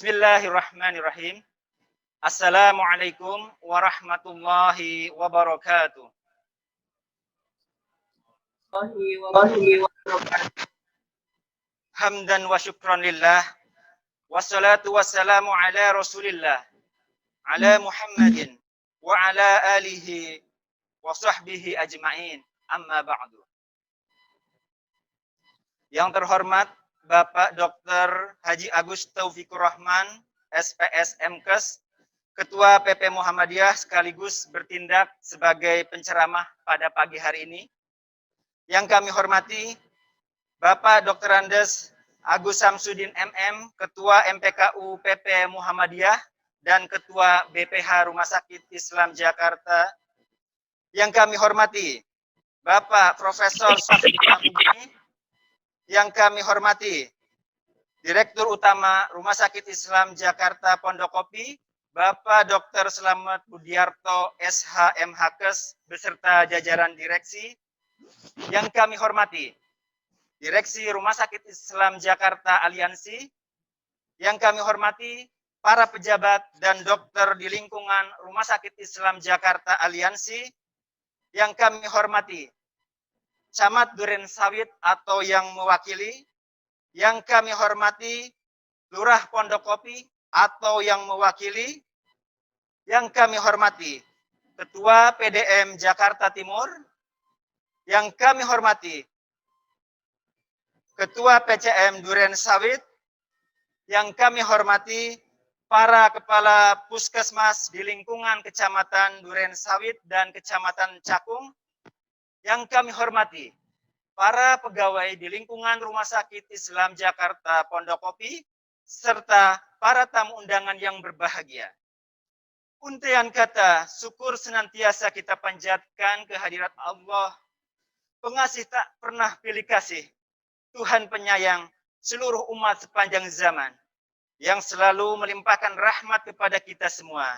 Bismillahirrahmanirrahim. Assalamualaikum warahmatullahi wabarakatuh. Hamdan wa syukran lillah. Wassalatu wassalamu ala rasulillah. Ala Muhammadin wa ala alihi wa sahbihi ajma'in. Amma ba'du. Yang terhormat Bapak Dr. Haji Agus Taufikur Rahman, SPS MKes, Ketua PP Muhammadiyah sekaligus bertindak sebagai penceramah pada pagi hari ini. Yang kami hormati Bapak Dr. Andes Agus Samsudin MM, Ketua MPKU PP Muhammadiyah dan Ketua BPH Rumah Sakit Islam Jakarta. Yang kami hormati Bapak Profesor Sofie Amini. Yang kami hormati Direktur Utama Rumah Sakit Islam Jakarta Pondokopi, Bapak Dr. Slamet Budiarto SH MHkes beserta jajaran direksi. Yang kami hormati Direksi Rumah Sakit Islam Jakarta Aliansi. Yang kami hormati para pejabat dan dokter di lingkungan Rumah Sakit Islam Jakarta Aliansi. Yang kami hormati Camat Duren Sawit atau yang mewakili. Yang kami hormati Lurah Pondokopi atau yang mewakili. Yang kami hormati Ketua PDM Jakarta Timur. Yang kami hormati Ketua PCM Duren Sawit. Yang kami hormati para kepala puskesmas di lingkungan Kecamatan Duren Sawit dan Kecamatan Cakung. Yang kami hormati para pegawai di lingkungan Rumah Sakit Islam Jakarta Pondokopi, serta para tamu undangan yang berbahagia. Untayan kata syukur senantiasa kita panjatkan kehadirat Allah, pengasih tak pernah pilih kasih, Tuhan penyayang seluruh umat sepanjang zaman, yang selalu melimpahkan rahmat kepada kita semua.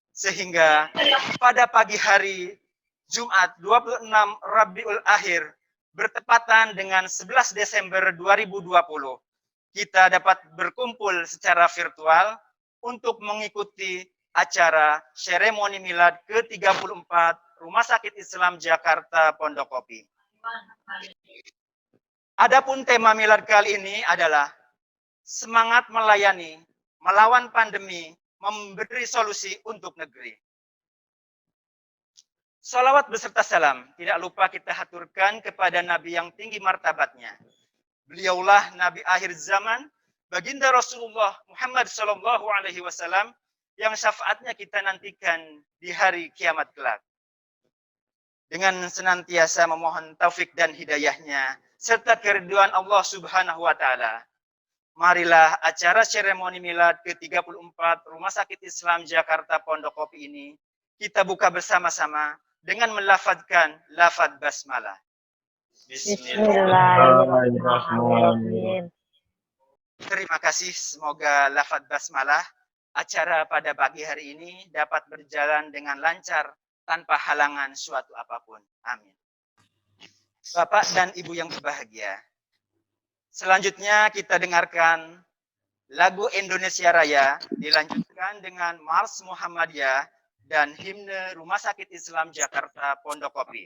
Sehingga pada pagi hari Jumat 26 Rabiul Akhir bertepatan dengan 11 Desember 2020, kita dapat berkumpul secara virtual untuk mengikuti acara seremoni milad ke-34 Rumah Sakit Islam Jakarta Pondokopi. Adapun tema milad kali ini adalah semangat melayani, melawan pandemi, memberi solusi untuk negeri. Salawat beserta salam tidak lupa kita haturkan kepada Nabi yang tinggi martabatnya. Beliaulah Nabi akhir zaman, baginda Rasulullah Muhammad SAW yang syafaatnya kita nantikan di hari kiamat kelak. Dengan senantiasa memohon taufik dan hidayahnya, serta keriduan Allah Subhanahu wa Ta'ala. Marilah acara seremoni milad ke-34 Rumah Sakit Islam Jakarta Pondokopi ini kita buka bersama-sama dengan melafadzkan lafadz basmalah. Bismillahirrahmanirrahim. Terima kasih, semoga lafadz basmalah acara pada pagi hari ini dapat berjalan dengan lancar tanpa halangan suatu apapun. Amin. Bapak dan Ibu yang berbahagia, selanjutnya kita dengarkan lagu Indonesia Raya dilanjutkan dengan Mars Muhammadiyah dan himne Rumah Sakit Islam Jakarta Pondokopi.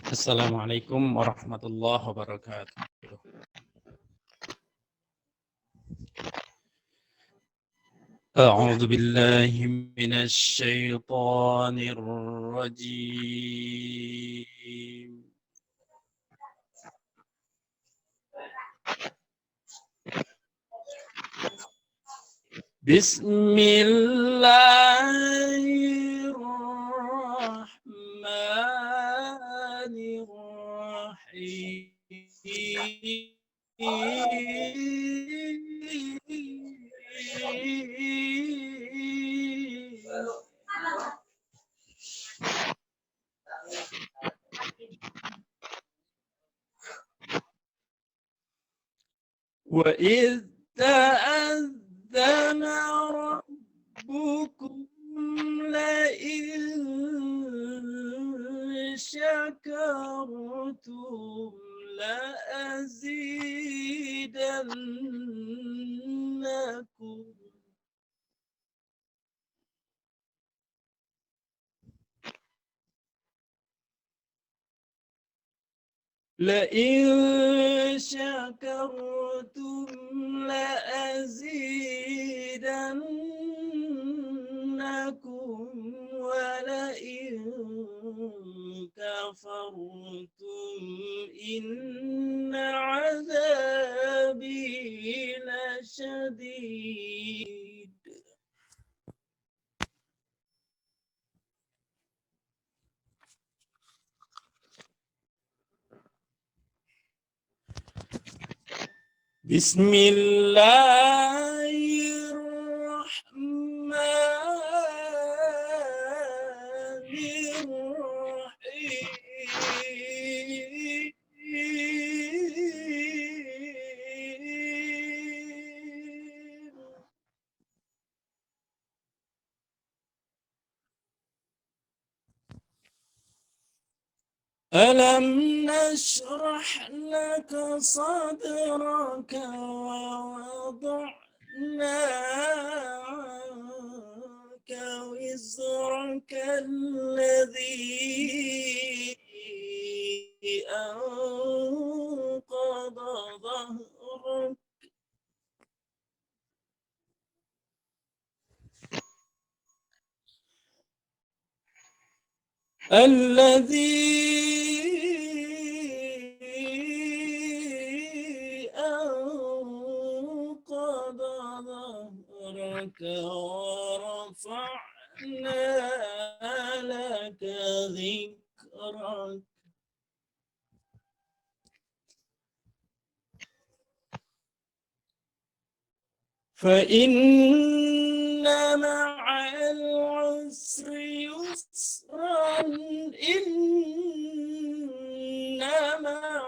Assalamualaikum warahmatullahi wabarakatuh. أعوذ بالله من الشيطان الرجيم. بسم الله الرحمن الرحيم. وإذ تأذن ربكم لئن شكرتم لأزيدنكم لئن شكرتم لأزيدنكم ولئن كفرتم إن عذابي لشديد. بسم الله الرحمن الرحيم. ألم نشرح لك صدرك ووضعنا عنك وزرك الذي أنقض الذي أنقض ظهرك ورفعنا لك ذكرك فإن مع العسر يسرا إن مع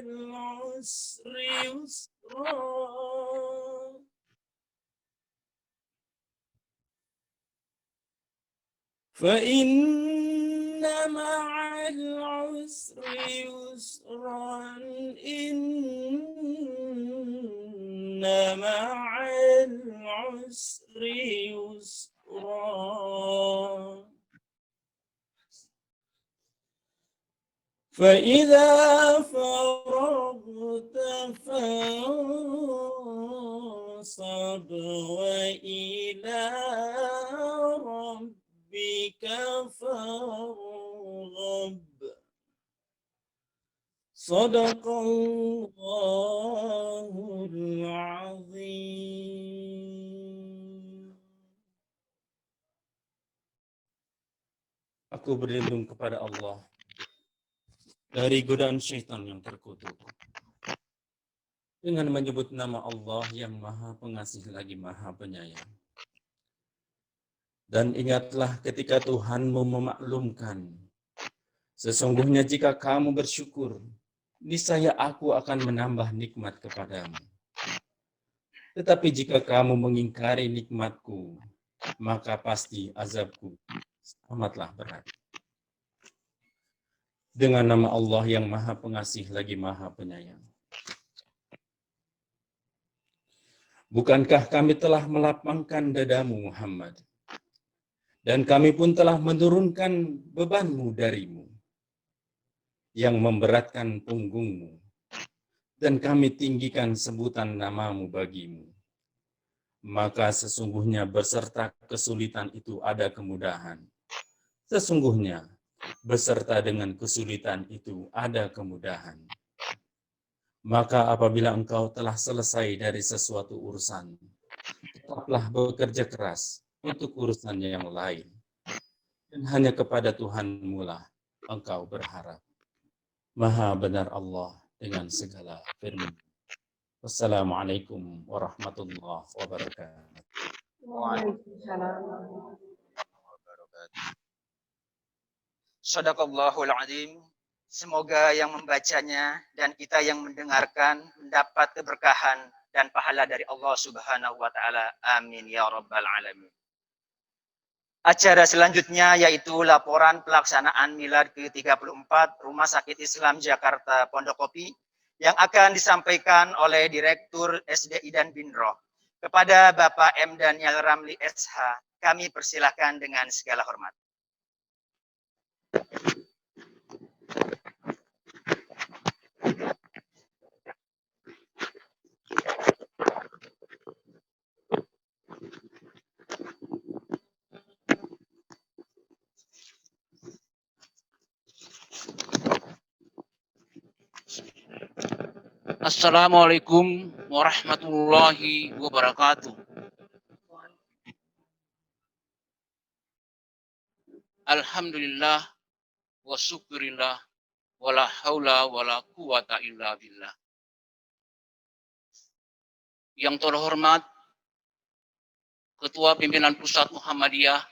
العسر يسرا فإن مع العسر يسرا إن مع العسر يسرا فإذا فرغت فانصب وإلى ربك فارغب صدق الله العظيم. Aku berlindung kepada Allah dari godaan syaitan yang terkutuk dengan menyebut nama Allah yang Maha Pengasih lagi Maha Penyayang. Dan ingatlah ketika Tuhanmu memaklumkan, sesungguhnya jika kamu bersyukur, niscaya aku akan menambah nikmat kepadamu. Tetapi jika kamu mengingkari nikmatku, maka pasti azabku amatlah berat. Dengan nama Allah yang Maha Pengasih lagi Maha Penyayang. Bukankah kami telah melapangkan dadamu Muhammad, dan kami pun telah menurunkan bebanmu darimu, yang memberatkan punggungmu, dan kami tinggikan sebutan namamu bagimu. Maka sesungguhnya beserta kesulitan itu ada kemudahan. Sesungguhnya beserta dengan kesulitan itu ada kemudahan. Maka apabila engkau telah selesai dari sesuatu urusan, tetaplah bekerja keras untuk urusan yang lain. Dan hanya kepada Tuhanmu lah engkau berharap. Maha benar Allah dengan segala firman. Wassalamualaikum warahmatullahi wabarakatuh. Waalaikumsalam. Shadaqallahul Azim. Semoga yang membacanya dan kita yang mendengarkan mendapat keberkahan dan pahala dari Allah Subhanahu wa taala. Amin ya rabbal alamin. Acara selanjutnya yaitu laporan pelaksanaan milad ke-34 Rumah Sakit Islam Jakarta Pondokopi yang akan disampaikan oleh Direktur SDI dan Binroh. Kepada Bapak M. Daniel Ramli SH, kami persilahkan dengan segala hormat. Assalamualaikum warahmatullahi wabarakatuh. Alhamdulillah wa syukurillah wa la haula wa la quwata illa billah. Yang terhormat Ketua Pimpinan Pusat Muhammadiyah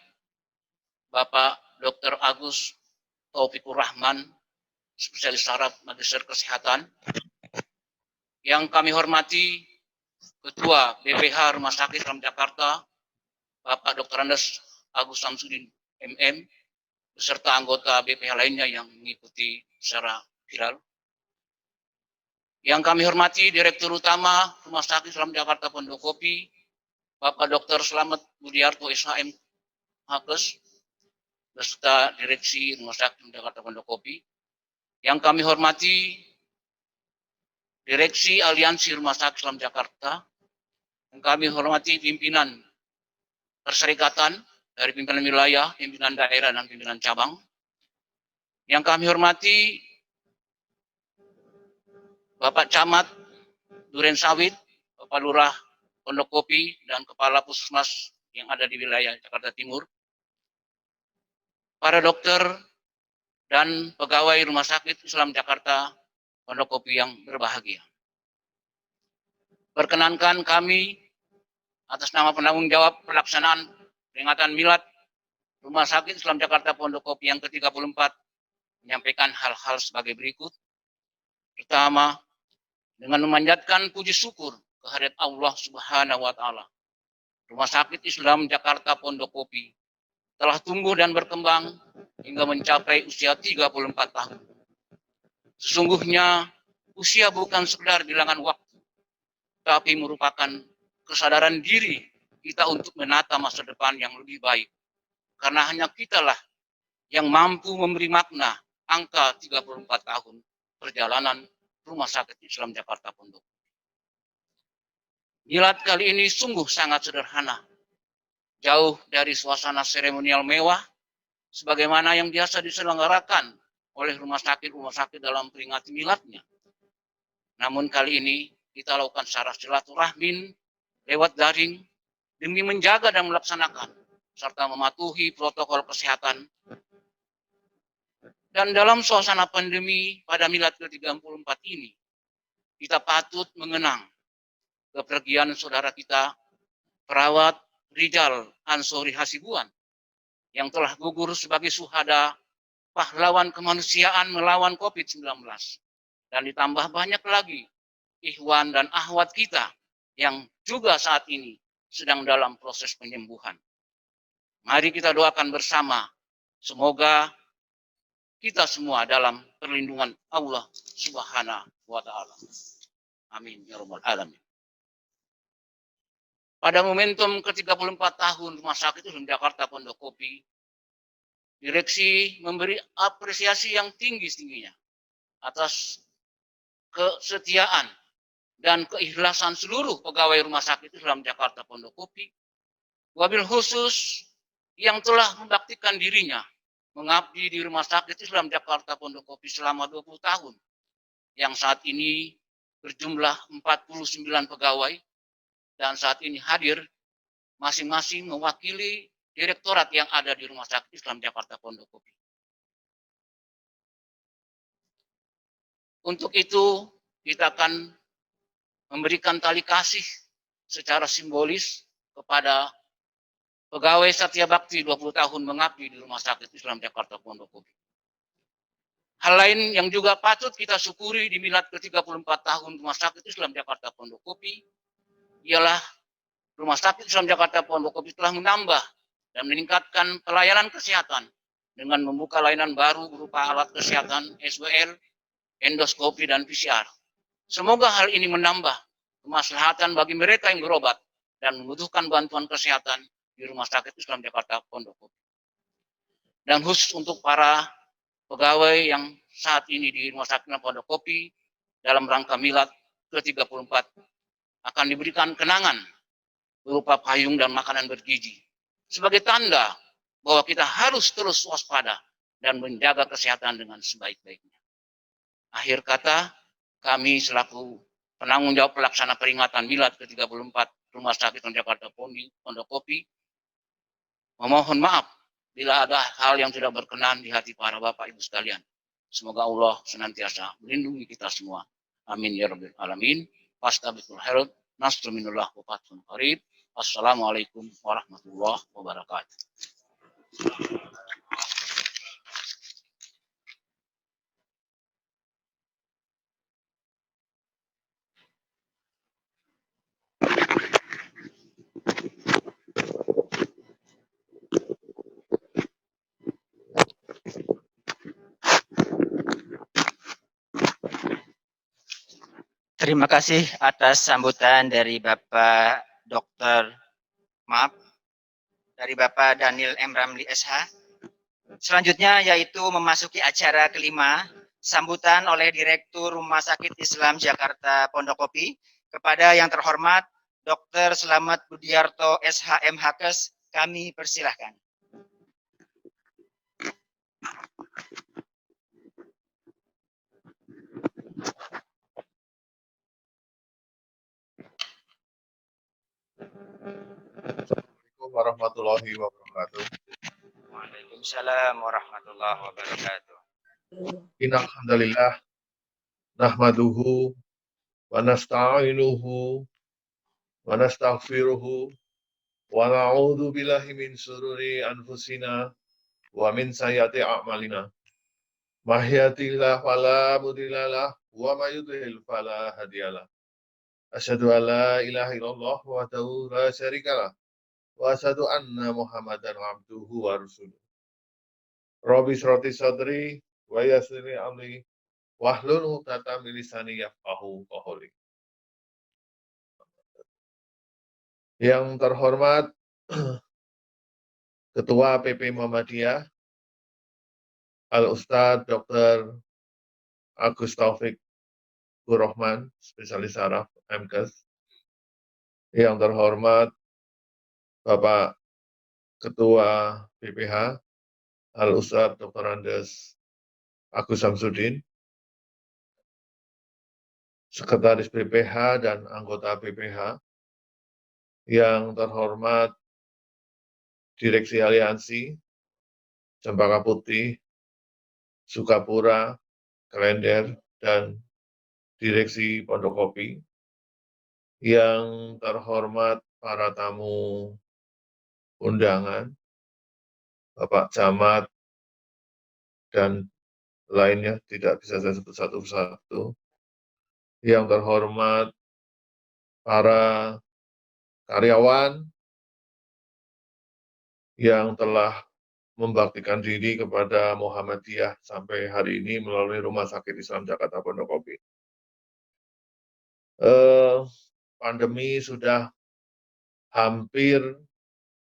Bapak Dr. Agus Taufikur Rahman, Spesialis Saraf Magister Kesehatan. Yang kami hormati Ketua BPH Rumah Sakit Islam Jakarta, Bapak Dr. Andes Agus Samsudin MM, beserta anggota BPH lainnya yang mengikuti secara viral. Yang kami hormati Direktur Utama Rumah Sakit Islam Jakarta Pondokopi, Bapak Dr. Slamet Budiarto SHM Hakes, beserta Direksi Rumah Sakit Islam Jakarta Pondokopi. Yang kami hormati Direksi Aliansi Rumah Sakit Islam Jakarta, yang kami hormati pimpinan perserikatan dari pimpinan wilayah, pimpinan daerah, dan pimpinan cabang, Yang kami hormati Bapak Camat Duren Sawit, Bapak Lurah Pondok Kopi, dan Kepala Puskesmas yang ada di wilayah Jakarta Timur, para dokter dan pegawai Rumah Sakit Islam Jakarta Pondok Kopi yang berbahagia. Perkenankan kami atas nama penanggung jawab pelaksanaan peringatan Milad Rumah Sakit Islam Jakarta Pondok Kopi yang ke-34 menyampaikan hal-hal sebagai berikut. Pertama, dengan memanjatkan puji syukur kehadirat Allah Subhanahu wa taala. Rumah Sakit Islam Jakarta Pondok Kopi telah tumbuh dan berkembang hingga mencapai usia 34 tahun. Sesungguhnya usia bukan sekedar bilangan waktu, tapi merupakan kesadaran diri kita untuk menata masa depan yang lebih baik. Karena hanya kitalah yang mampu memberi makna angka 34 tahun perjalanan Rumah Sakit Islam Jakarta Pondok. Milad kali ini sungguh sangat sederhana, jauh dari suasana seremonial mewah, sebagaimana yang biasa diselenggarakan oleh rumah sakit dalam peringati miladnya. Namun kali ini kita lakukan secara silaturahmi lewat daring demi menjaga dan melaksanakan serta mematuhi protokol kesehatan. Dan dalam suasana pandemi pada Milad ke-34 ini, kita patut mengenang kepergian saudara kita, perawat Rizal Ansori Hasibuan, yang telah gugur sebagai syuhada pahlawan kemanusiaan melawan COVID-19. Dan ditambah banyak lagi ikhwan dan akhwat kita yang juga saat ini sedang dalam proses penyembuhan. Mari kita doakan bersama, semoga kita semua dalam perlindungan Allah Subhanahu wa taala. Amin ya rabbal alamin. Pada momentum ke-34 tahun Rumah Sakit Islam Jakarta Pondok Kopi, direksi memberi apresiasi yang tinggi-tingginya atas kesetiaan dan keikhlasan seluruh pegawai Rumah Sakit Islam Jakarta Pondok Kopi, wabil khusus yang telah membaktikan dirinya mengabdi di Rumah Sakit Islam Jakarta Pondok Kopi selama 20 tahun, yang saat ini berjumlah 49 pegawai, dan saat ini hadir masing-masing mewakili direktorat yang ada di Rumah Sakit Islam Jakarta Pondok Kopi. Untuk itu, kita akan memberikan tali kasih secara simbolis kepada pegawai Satya Bakti 20 tahun mengabdi di Rumah Sakit Islam Jakarta Pondok Kopi. Hal lain yang juga patut kita syukuri di Milad ke-34 tahun Rumah Sakit Islam Jakarta Pondok Kopi ialah Rumah Sakit Islam Jakarta Pondok Kopi telah menambah dan meningkatkan pelayanan kesehatan dengan membuka layanan baru berupa alat kesehatan SWL, endoskopi, dan PCR. Semoga hal ini menambah kemaslahatan bagi mereka yang berobat dan membutuhkan bantuan kesehatan di Rumah Sakit Islam Jakarta Pondok Kopi. Dan khusus untuk para pegawai yang saat ini di Rumah Sakit Islam Pondok Kopi dalam rangka Milad ke-34 akan diberikan kenangan berupa payung dan makanan bergizi sebagai tanda bahwa kita harus terus waspada dan menjaga kesehatan dengan sebaik-baiknya. Akhir kata, kami selaku penanggung jawab pelaksana peringatan Milad ke-34 Rumah Sakit Jakarta Pondok Kopi memohon maaf bila ada hal yang tidak berkenan di hati para Bapak Ibu sekalian. Semoga Allah senantiasa melindungi kita semua. Amin ya rabbal alamin. Fastabiqul khairat. Nasrul minallah wa fathun qarib. Assalamualaikum warahmatullahi wabarakatuh. Terima kasih atas sambutan dari Bapak Daniel M. Ramli SH. Selanjutnya yaitu memasuki acara kelima, sambutan oleh Direktur Rumah Sakit Islam Jakarta Pondok Kopi kepada yang terhormat Dr. Slamet Budiarto SHM Hakes, kami persilahkan. warahmatullahi wabarakatuh. Waalaikumsalam warahmatullahi wabarakatuh. Innal hamdalillah nahmaduhu wa nasta'inuhu wa nastaghfiruhu wa na'udzu billahi min syururi anfusina wa min sayyiati a'malina. Mahyatillah fala mudhillalah wa may yudlil fala hadiyalah. Asyhadu an la ilaha illallah wahdahu la syarikalah wa asyhadu anna Muhammadan abduhu wa rasuluh. Rabbi shrati sadri wa yassir li amri wahlul 'uqdatam min lisani yafqahu qawli. Yang terhormat Ketua PP Muhammadiyah Al-Ustadz Dr. Agus Taufik Rahman, spesialis saraf MKes. Yang terhormat Bapak Ketua BPH Al-Ustadz Dr. Andes Agus Samsudin, Sekretaris BPH dan anggota BPH. Yang terhormat Direksi Aliansi Cempaka Putih, Sukapura, Klender, dan Direksi Pondok Kopi. Yang terhormat para tamu undangan, Bapak Camat, dan lainnya tidak bisa saya sebut satu persatu. Yang terhormat para karyawan yang telah membaktikan diri kepada Muhammadiyah sampai hari ini melalui Rumah Sakit Islam Jakarta Pondok Kopi. Pandemi sudah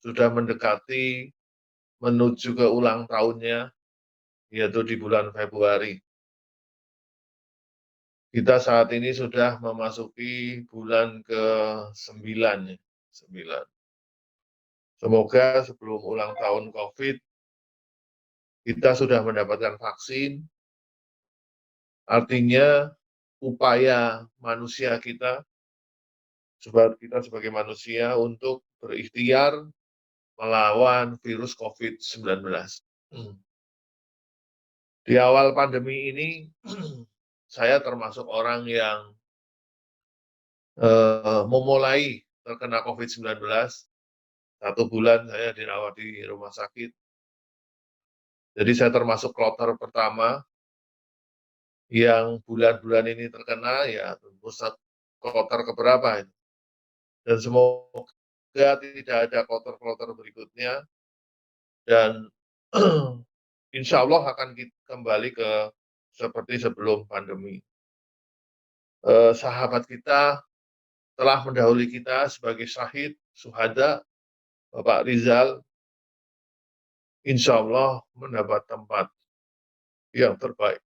mendekati menuju ke ulang tahunnya, yaitu di bulan Februari. Kita saat ini sudah memasuki bulan ke-9. Semoga sebelum ulang tahun COVID, kita sudah mendapatkan vaksin. Artinya upaya manusia kita sebagai manusia untuk berikhtiar melawan virus COVID-19. Di awal pandemi ini, saya termasuk orang yang memulai terkena COVID-19. 1 bulan saya dirawat di rumah sakit. Jadi saya termasuk kloter pertama yang bulan-bulan ini terkena, ya kloter keberapa ini. Dan semoga tidak ada kloter-kloter berikutnya. Dan insya Allah akan kembali ke seperti sebelum pandemi. Sahabat kita telah mendahului kita sebagai syahid, syuhada, Bapak Rizal, insya Allah mendapat tempat yang terbaik.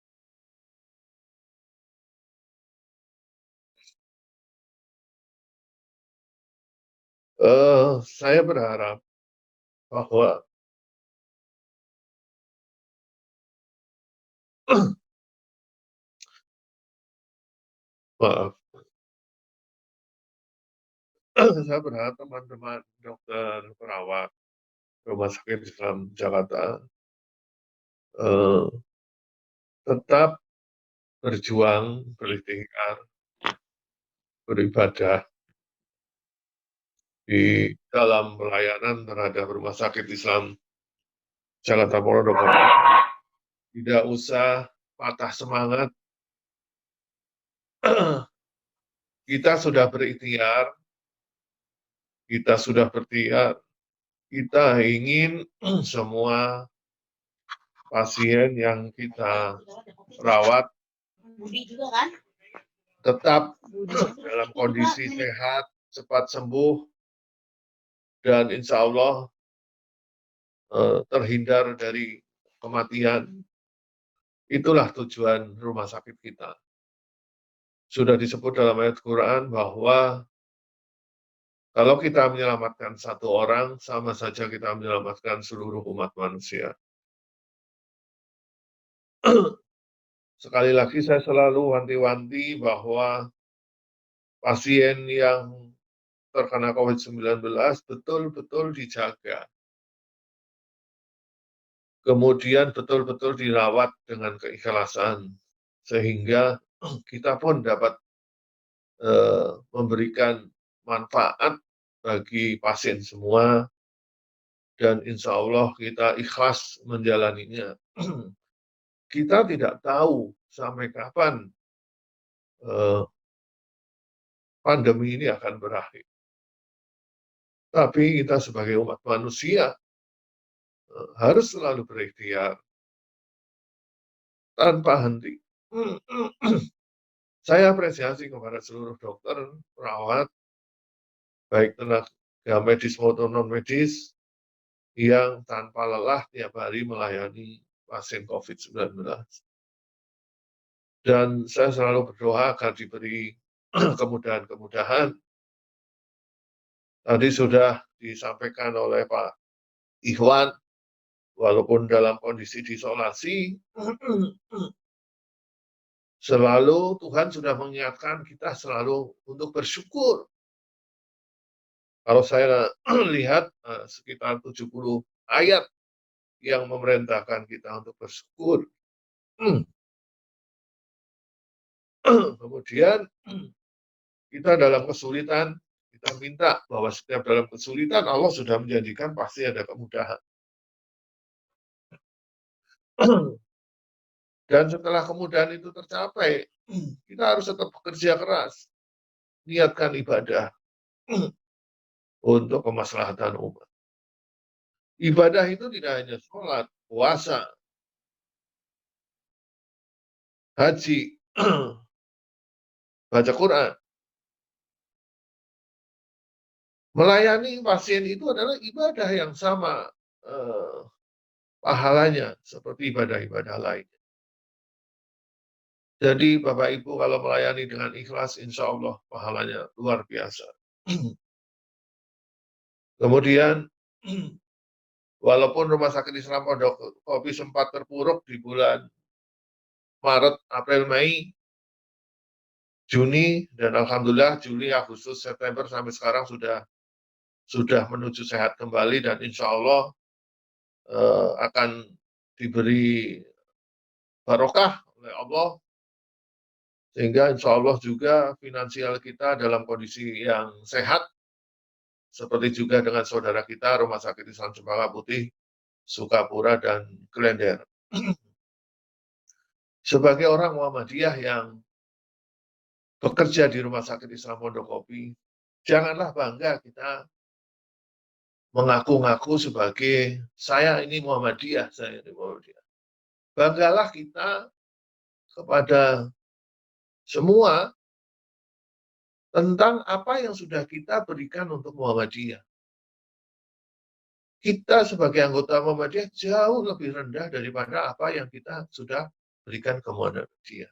Saya berharap bahwa maaf, saya berharap teman-teman dokter perawat Rumah Sakit Islam Jakarta tetap berjuang, berikhtiar, beribadah di dalam pelayanan terhadap Rumah Sakit Islam Jakarta Pondok Kopi. Tidak usah patah semangat. Kita sudah berikhtiar, kita ingin semua pasien yang kita rawat tetap dalam kondisi sehat, cepat sembuh, dan insya Allah terhindar dari kematian. Itulah tujuan rumah sakit kita. Sudah disebut dalam ayat Quran bahwa kalau kita menyelamatkan 1 orang, sama saja kita menyelamatkan seluruh umat manusia. Sekali lagi saya selalu wanti-wanti bahwa pasien yang terkena COVID-19 betul-betul dijaga. Kemudian betul-betul dirawat dengan keikhlasan, sehingga kita pun dapat memberikan manfaat bagi pasien semua, dan insya Allah kita ikhlas menjalaninya. Kita tidak tahu sampai kapan pandemi ini akan berakhir. Tapi kita sebagai umat manusia harus selalu berikhtiar tanpa henti. Saya apresiasi kepada seluruh dokter, perawat, baik tenaga medis maupun non-medis, yang tanpa lelah tiap hari melayani pasien COVID-19. Dan saya selalu berdoa agar diberi kemudahan-kemudahan. Tadi sudah disampaikan oleh Pak Ikhwan, walaupun dalam kondisi diisolasi, selalu Tuhan sudah mengingatkan kita selalu untuk bersyukur. Kalau saya lihat sekitar 70 ayat yang memerintahkan kita untuk bersyukur. Kemudian kita dalam kesulitan, kita minta bahwa setiap dalam kesulitan Allah sudah menjanjikan pasti ada kemudahan. Dan setelah kemudahan itu tercapai, kita harus tetap bekerja keras, niatkan ibadah untuk kemaslahatan umat. Ibadah itu tidak hanya sholat, puasa, haji, baca Quran. Melayani pasien itu adalah ibadah yang sama pahalanya seperti ibadah-ibadah lainnya. Jadi Bapak Ibu kalau melayani dengan ikhlas, insya Allah pahalanya luar biasa. Kemudian, walaupun Rumah Sakit Islam Pondok Kopi sempat terpuruk di bulan Maret, April, Mei, Juni, dan Alhamdulillah Juli, Agustus, September sampai sekarang sudah menuju sehat kembali, dan insya Allah akan diberi barokah oleh Allah, sehingga insya Allah juga finansial kita dalam kondisi yang sehat, seperti juga dengan saudara kita Rumah Sakit Islam Cempaka Putih, Sukapura, dan Klender. Sebagai orang Muhammadiyah yang bekerja di Rumah Sakit Islam Pondok Kopi, janganlah bangga kita mengaku-ngaku sebagai saya ini Muhammadiyah, saya ini Muhammadiyah. Banggalah kita kepada semua tentang apa yang sudah kita berikan untuk Muhammadiyah. Kita sebagai anggota Muhammadiyah jauh lebih rendah daripada apa yang kita sudah berikan ke Muhammadiyah.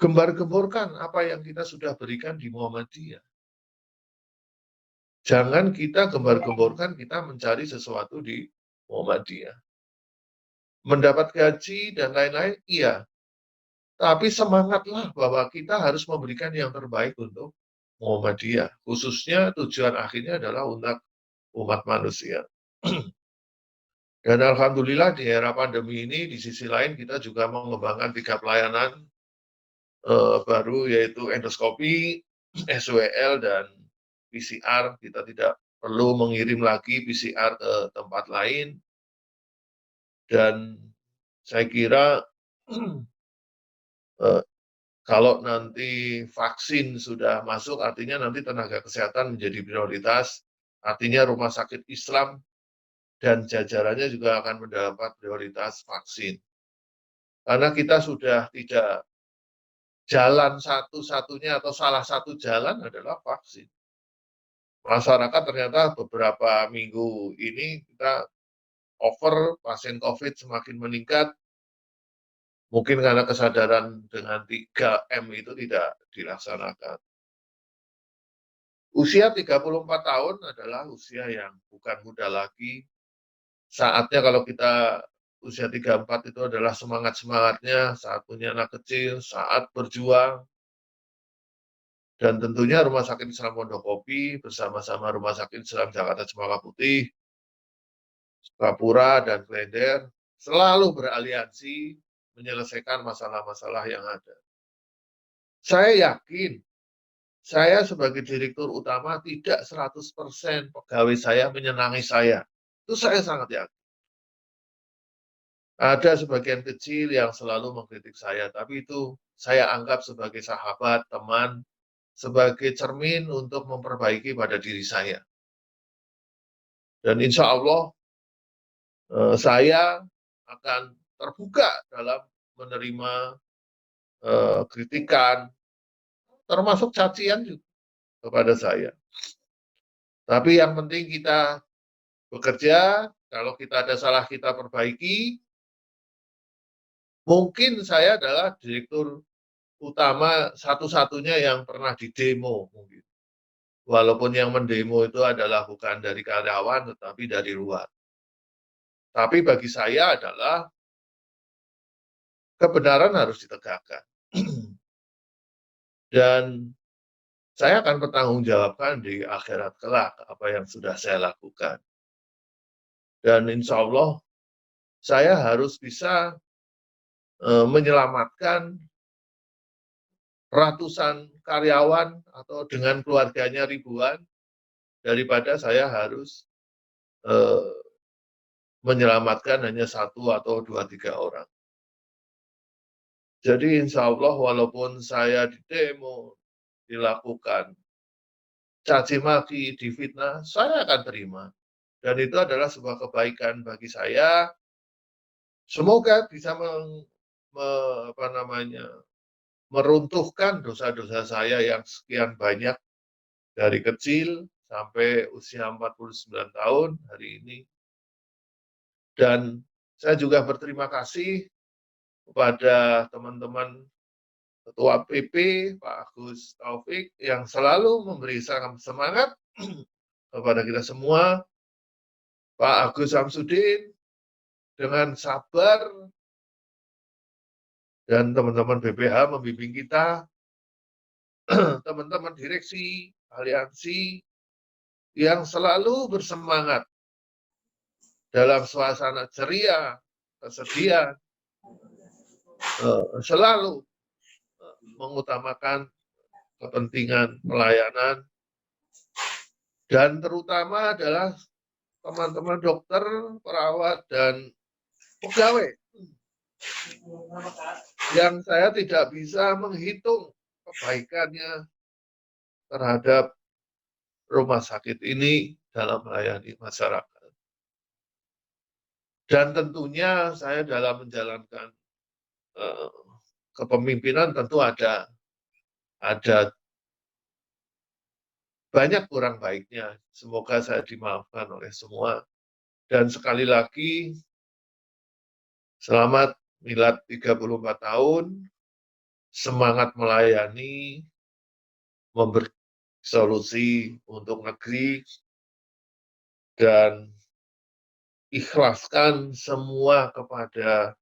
Gembar-gemborkan apa yang kita sudah berikan di Muhammadiyah. Jangan kita gembar-gemborkan kita mencari sesuatu di Muhammadiyah. Mendapat gaji dan lain-lain, iya. Tapi semangatlah bahwa kita harus memberikan yang terbaik untuk Muhammadiyah. Khususnya tujuan akhirnya adalah untuk umat manusia. Dan Alhamdulillah di era pandemi ini, di sisi lain kita juga mengembangkan 3 pelayanan baru, yaitu endoskopi, SWL, dan PCR. Kita tidak perlu mengirim lagi PCR ke tempat lain. Dan saya kira kalau nanti vaksin sudah masuk, artinya nanti tenaga kesehatan menjadi prioritas, artinya Rumah Sakit Islam dan jajarannya juga akan mendapat prioritas vaksin. Karena kita sudah tidak, jalan satu-satunya atau salah satu jalan adalah vaksin. Masyarakat ternyata beberapa minggu ini kita over, pasien COVID semakin meningkat, mungkin karena kesadaran dengan 3M itu tidak dilaksanakan. Usia 34 tahun adalah usia yang bukan muda lagi. Saatnya kalau kita usia 34 itu adalah semangat-semangatnya saat punya anak kecil, saat berjuang. Dan tentunya Rumah Sakit Islam Pondokopi bersama-sama Rumah Sakit Islam Jakarta Cempaka Putih, Sukapura, dan Klender selalu beraliansi menyelesaikan masalah-masalah yang ada. Saya yakin, saya sebagai direktur utama tidak 100% pegawai saya menyenangi saya. Itu saya sangat yakin. Ada sebagian kecil yang selalu mengkritik saya, tapi itu saya anggap sebagai sahabat, teman, sebagai cermin untuk memperbaiki pada diri saya. Dan insya Allah saya akan terbuka dalam menerima kritikan, termasuk cacian juga kepada saya. Tapi yang penting kita bekerja, kalau kita ada salah kita perbaiki. Mungkin saya adalah direktur utama satu-satunya yang pernah didemo mungkin. Walaupun yang mendemo itu adalah bukan dari karyawan, tetapi dari luar. Tapi bagi saya adalah kebenaran harus ditegakkan. Dan saya akan bertanggungjawabkan di akhirat kelak apa yang sudah saya lakukan. Dan insya Allah saya harus bisa menyelamatkan ratusan karyawan atau dengan keluarganya ribuan daripada saya harus menyelamatkan hanya 1 atau 2, 3 orang. Jadi insya Allah walaupun saya didemo, dilakukan caci maki, difitnah, saya akan terima. Dan itu adalah sebuah kebaikan bagi saya. Semoga bisa meruntuhkan dosa-dosa saya yang sekian banyak dari kecil sampai usia 49 tahun hari ini. Dan saya juga berterima kasih kepada teman-teman Ketua PP, Pak Agus Taufik, yang selalu memberi semangat kepada kita semua. Pak Agus Samsudin, dengan sabar, dan teman-teman BPH membimbing kita, teman-teman direksi, aliansi, yang selalu bersemangat dalam suasana ceria, kesedihan, selalu mengutamakan kepentingan pelayanan, dan terutama adalah teman-teman dokter, perawat, dan pegawai yang saya tidak bisa menghitung kebaikannya terhadap rumah sakit ini dalam melayani masyarakat. Dan tentunya saya dalam menjalankan kepemimpinan tentu ada banyak kurang baiknya. Semoga saya dimaafkan oleh semua. Dan sekali lagi, selamat milad 34 tahun, semangat melayani, memberi solusi untuk negeri, dan ikhlaskan semua kepada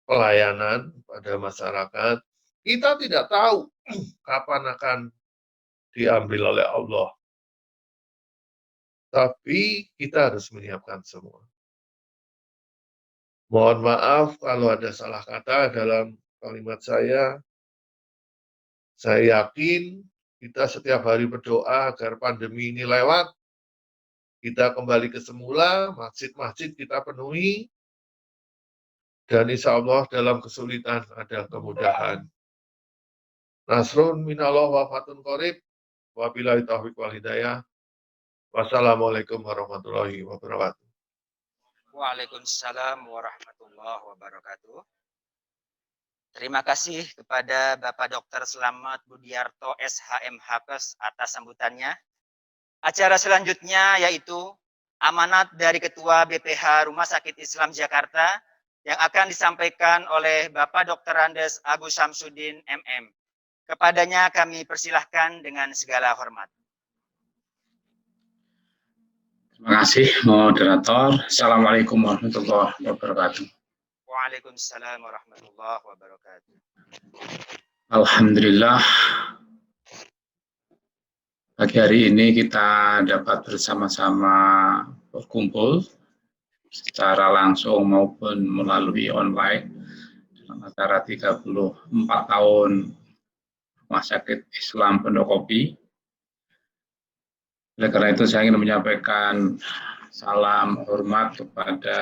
pelayanan pada masyarakat. Kita tidak tahu kapan akan diambil oleh Allah. Tapi kita harus menyiapkan semua. Mohon maaf kalau ada salah kata dalam kalimat saya. Saya yakin kita setiap hari berdoa agar pandemi ini lewat. Kita kembali ke semula, masjid-masjid kita penuhi. Dan insya Allah dalam kesulitan ada kemudahan. Nasrun minallah wa fatun qorib. Wabillahi taufiq wal hidayah. Wassalamualaikum warahmatullahi wabarakatuh. Waalaikumsalam warahmatullahi wabarakatuh. Terima kasih kepada Bapak Dr. Slamet Budiarto SHM Hakes atas sambutannya. Acara selanjutnya yaitu amanat dari Ketua BPH Rumah Sakit Islam Jakarta yang akan disampaikan oleh Bapak Dr. Andes Agus Samsudin MM. Kepadanya kami persilahkan dengan segala hormat. Terima kasih moderator. Assalamualaikum warahmatullahi wabarakatuh. Waalaikumsalam warahmatullahi wabarakatuh. Alhamdulillah, Pagi hari ini kita dapat bersama-sama berkumpul secara langsung maupun melalui online dalam acara 34 tahun Rumah Sakit Islam Pondokopi. Oleh karena itu saya ingin menyampaikan salam hormat kepada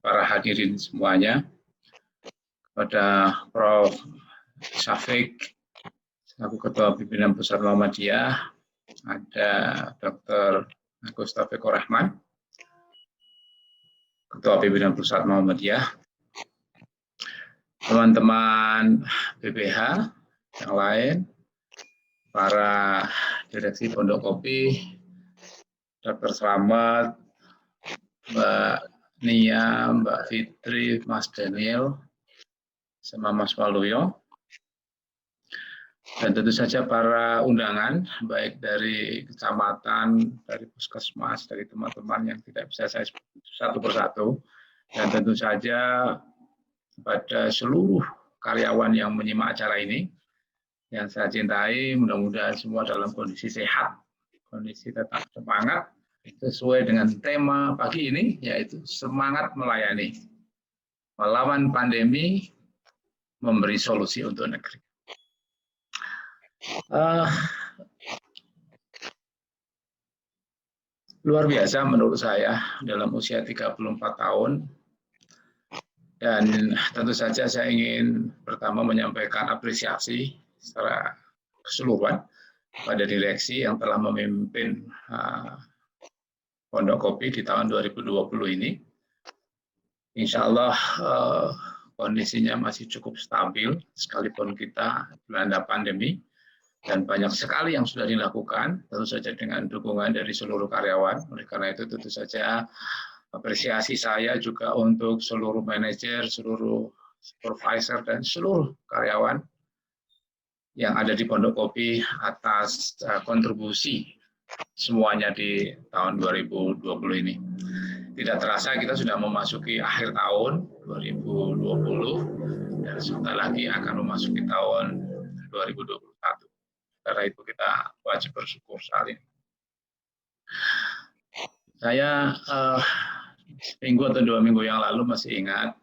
para hadirin semuanya, kepada Prof. Syafiq selaku Ketua Pimpinan Pusat Muhammadiyah, ada Dr. Agus Taufikur Rahman, Ketua Pimpinan Pusat Muhammadiyah, teman-teman BPH yang lain, para direksi Pondokopi, Dr. Slamet, Mbak Nia, Mbak Fitri, Mas Daniel, sama Mas Waluyo, dan tentu saja para undangan, baik dari kecamatan, dari puskesmas, dari teman-teman yang tidak bisa saya sebut satu persatu, dan tentu saja pada seluruh karyawan yang menyimak acara ini, yang saya cintai, mudah-mudahan semua dalam kondisi sehat, kondisi tetap semangat, sesuai dengan tema pagi ini, yaitu semangat melayani, melawan pandemi, memberi solusi untuk negeri. Luar biasa menurut saya dalam usia 34 tahun, dan tentu saja saya ingin pertama menyampaikan apresiasi secara keseluruhan pada direksi yang telah memimpin Pondokopi di tahun 2020 ini. Insya Allah kondisinya masih cukup stabil sekalipun kita dilanda pandemi. Dan banyak sekali yang sudah dilakukan, tentu saja dengan dukungan dari seluruh karyawan. Oleh karena itu tentu saja apresiasi saya juga untuk seluruh manajer, seluruh supervisor, dan seluruh karyawan yang ada di Pondokopi atas kontribusi semuanya di tahun 2020 ini. Tidak terasa kita sudah memasuki akhir tahun 2020, dan sebentar lagi akan memasuki tahun 2021. Karena itu kita wajib bersyukur saat ini. Saya seminggu atau 2 minggu yang lalu masih ingat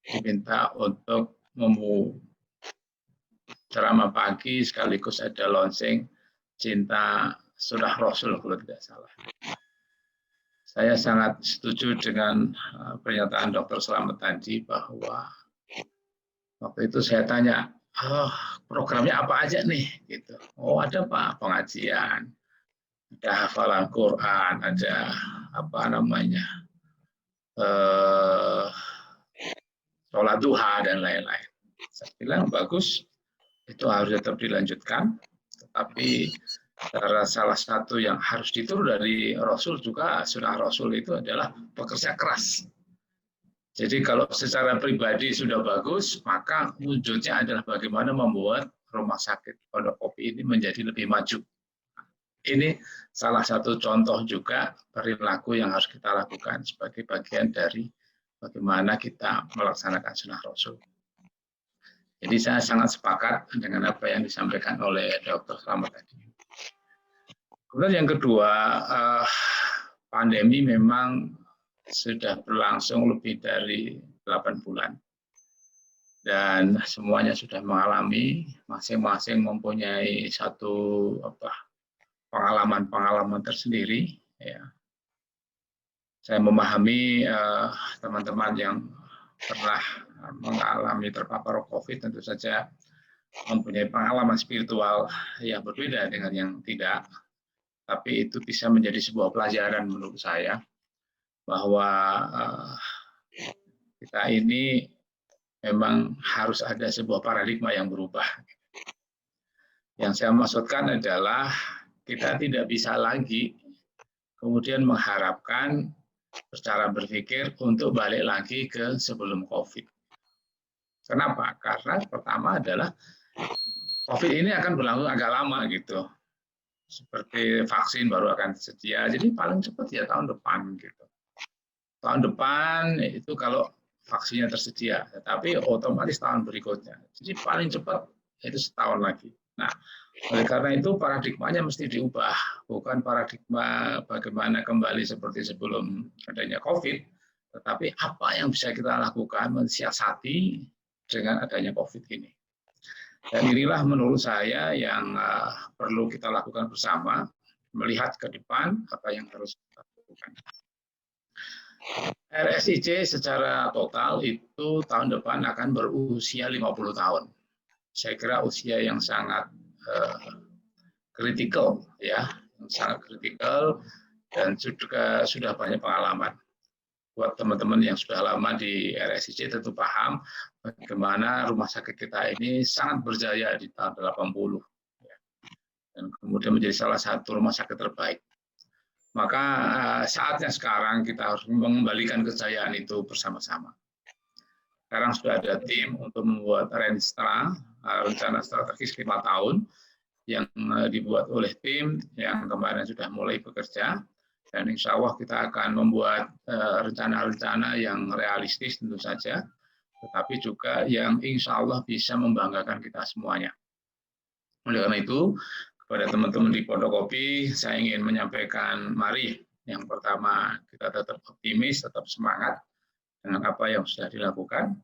diminta untuk ceramah pagi sekaligus ada launching Cinta Sunnah Rasul kalau tidak salah. Saya sangat setuju dengan pernyataan Dr. Slamet tadi bahwa waktu itu saya tanya, programnya apa aja nih? Gitu. Oh, ada Pak pengajian, ada hafalan Quran, ada sholat duha dan lain-lain. Saya bilang bagus, itu harus tetap dilanjutkan. Tetapi salah satu yang harus ditiru dari Rasul juga sunnah Rasul itu adalah bekerja keras. Jadi kalau secara pribadi sudah bagus, maka wujudnya adalah bagaimana membuat rumah sakit Pondokopi ini menjadi lebih maju. Ini salah satu contoh juga perilaku yang harus kita lakukan sebagai bagian dari bagaimana kita melaksanakan sunnah Rasul. Jadi saya sangat sepakat dengan apa yang disampaikan oleh Dr. Slamet tadi. Kemudian yang kedua, pandemi memang sudah berlangsung lebih dari 8 bulan. Dan semuanya sudah mengalami, masing-masing mempunyai satu pengalaman-pengalaman tersendiri. Ya. Saya memahami teman-teman yang pernah mengalami terpapar COVID tentu saja mempunyai pengalaman spiritual yang berbeda dengan yang tidak. Tapi itu bisa menjadi sebuah pelajaran menurut saya, bahwa kita ini memang harus ada sebuah paradigma yang berubah. Yang saya maksudkan adalah kita tidak bisa lagi kemudian mengharapkan secara berpikir untuk balik lagi ke sebelum COVID. Kenapa? Karena pertama adalah COVID ini akan berlangsung agak lama gitu. Seperti vaksin baru akan tersedia, jadi paling cepat ya tahun depan gitu. Tahun depan itu kalau vaksinnya tersedia, tetapi otomatis tahun berikutnya. Jadi paling cepat itu setahun lagi. Nah, oleh karena itu paradigmanya mesti diubah, bukan paradigma bagaimana kembali seperti sebelum adanya COVID, tetapi apa yang bisa kita lakukan mensiasati dengan adanya COVID ini. Dan inilah menurut saya yang perlu kita lakukan bersama, melihat ke depan apa yang harus kita lakukan. RSIC secara total itu tahun depan akan berusia 50 tahun. Saya kira usia yang sangat kritikal, ya, yang sangat kritikal, dan juga sudah banyak pengalaman. Buat teman-teman yang sudah lama di RSIC tentu paham bagaimana rumah sakit kita ini sangat berjaya di tahun 80, dan kemudian menjadi salah satu rumah sakit terbaik. Maka saatnya sekarang kita harus mengembalikan kejayaan itu bersama-sama. Sekarang sudah ada tim untuk membuat rencana strategis 5 tahun yang dibuat oleh tim yang kemarin sudah mulai bekerja, dan insya Allah kita akan membuat rencana-rencana yang realistis tentu saja, tetapi juga yang insya Allah bisa membanggakan kita semuanya. Oleh karena itu, kepada teman-teman di Pondokopi, saya ingin menyampaikan, mari yang pertama kita tetap optimis, tetap semangat dengan apa yang sudah dilakukan.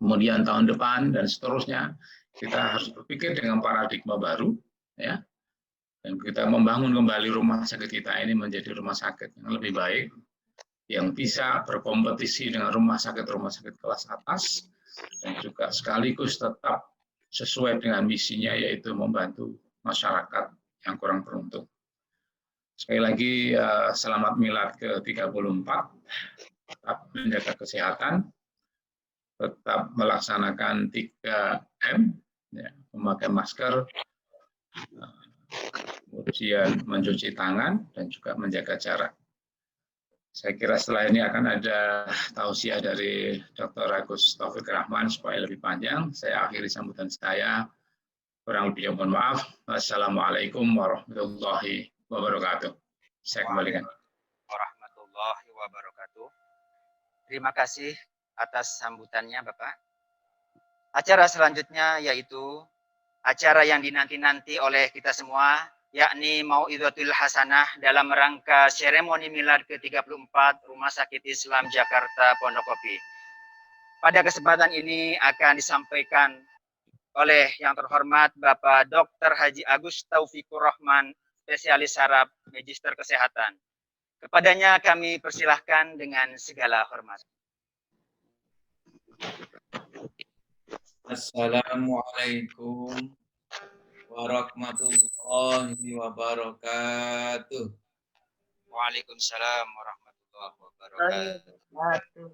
Kemudian tahun depan dan seterusnya kita harus berpikir dengan paradigma baru, ya, dan kita membangun kembali rumah sakit kita ini menjadi rumah sakit yang lebih baik, yang bisa berkompetisi dengan rumah sakit kelas atas, dan juga sekaligus tetap sesuai dengan misinya, yaitu membantu masyarakat yang kurang beruntung. Sekali lagi, selamat milad ke-34, tetap menjaga kesehatan, tetap melaksanakan 3M, ya, memakai masker, kemudian mencuci tangan, dan juga menjaga jarak. Saya kira setelah ini akan ada tausiah dari Dr. Agus Taufikur Rahman supaya lebih panjang. Saya akhiri sambutan saya. Kurang lebih mohon maaf. Wassalamualaikum warahmatullahi wabarakatuh. Saya kembalikan. Warahmatullahi wabarakatuh. Terima kasih atas sambutannya, Bapak. Acara selanjutnya yaitu acara yang dinanti-nanti oleh kita semua, yakni Mau'izatul Hasanah dalam rangka seremoni milad ke-34 Rumah Sakit Islam Jakarta Pondokopi. Pada kesempatan ini akan disampaikan oleh yang terhormat Bapak Dr. Haji Agus Taufikur Rahman, spesialis saraf Magister Kesehatan. Kepadanya kami persilahkan dengan segala hormat. Assalamualaikum warahmatullahi wabarakatuh. Waalaikumsalam warahmatullahi wabarakatuh.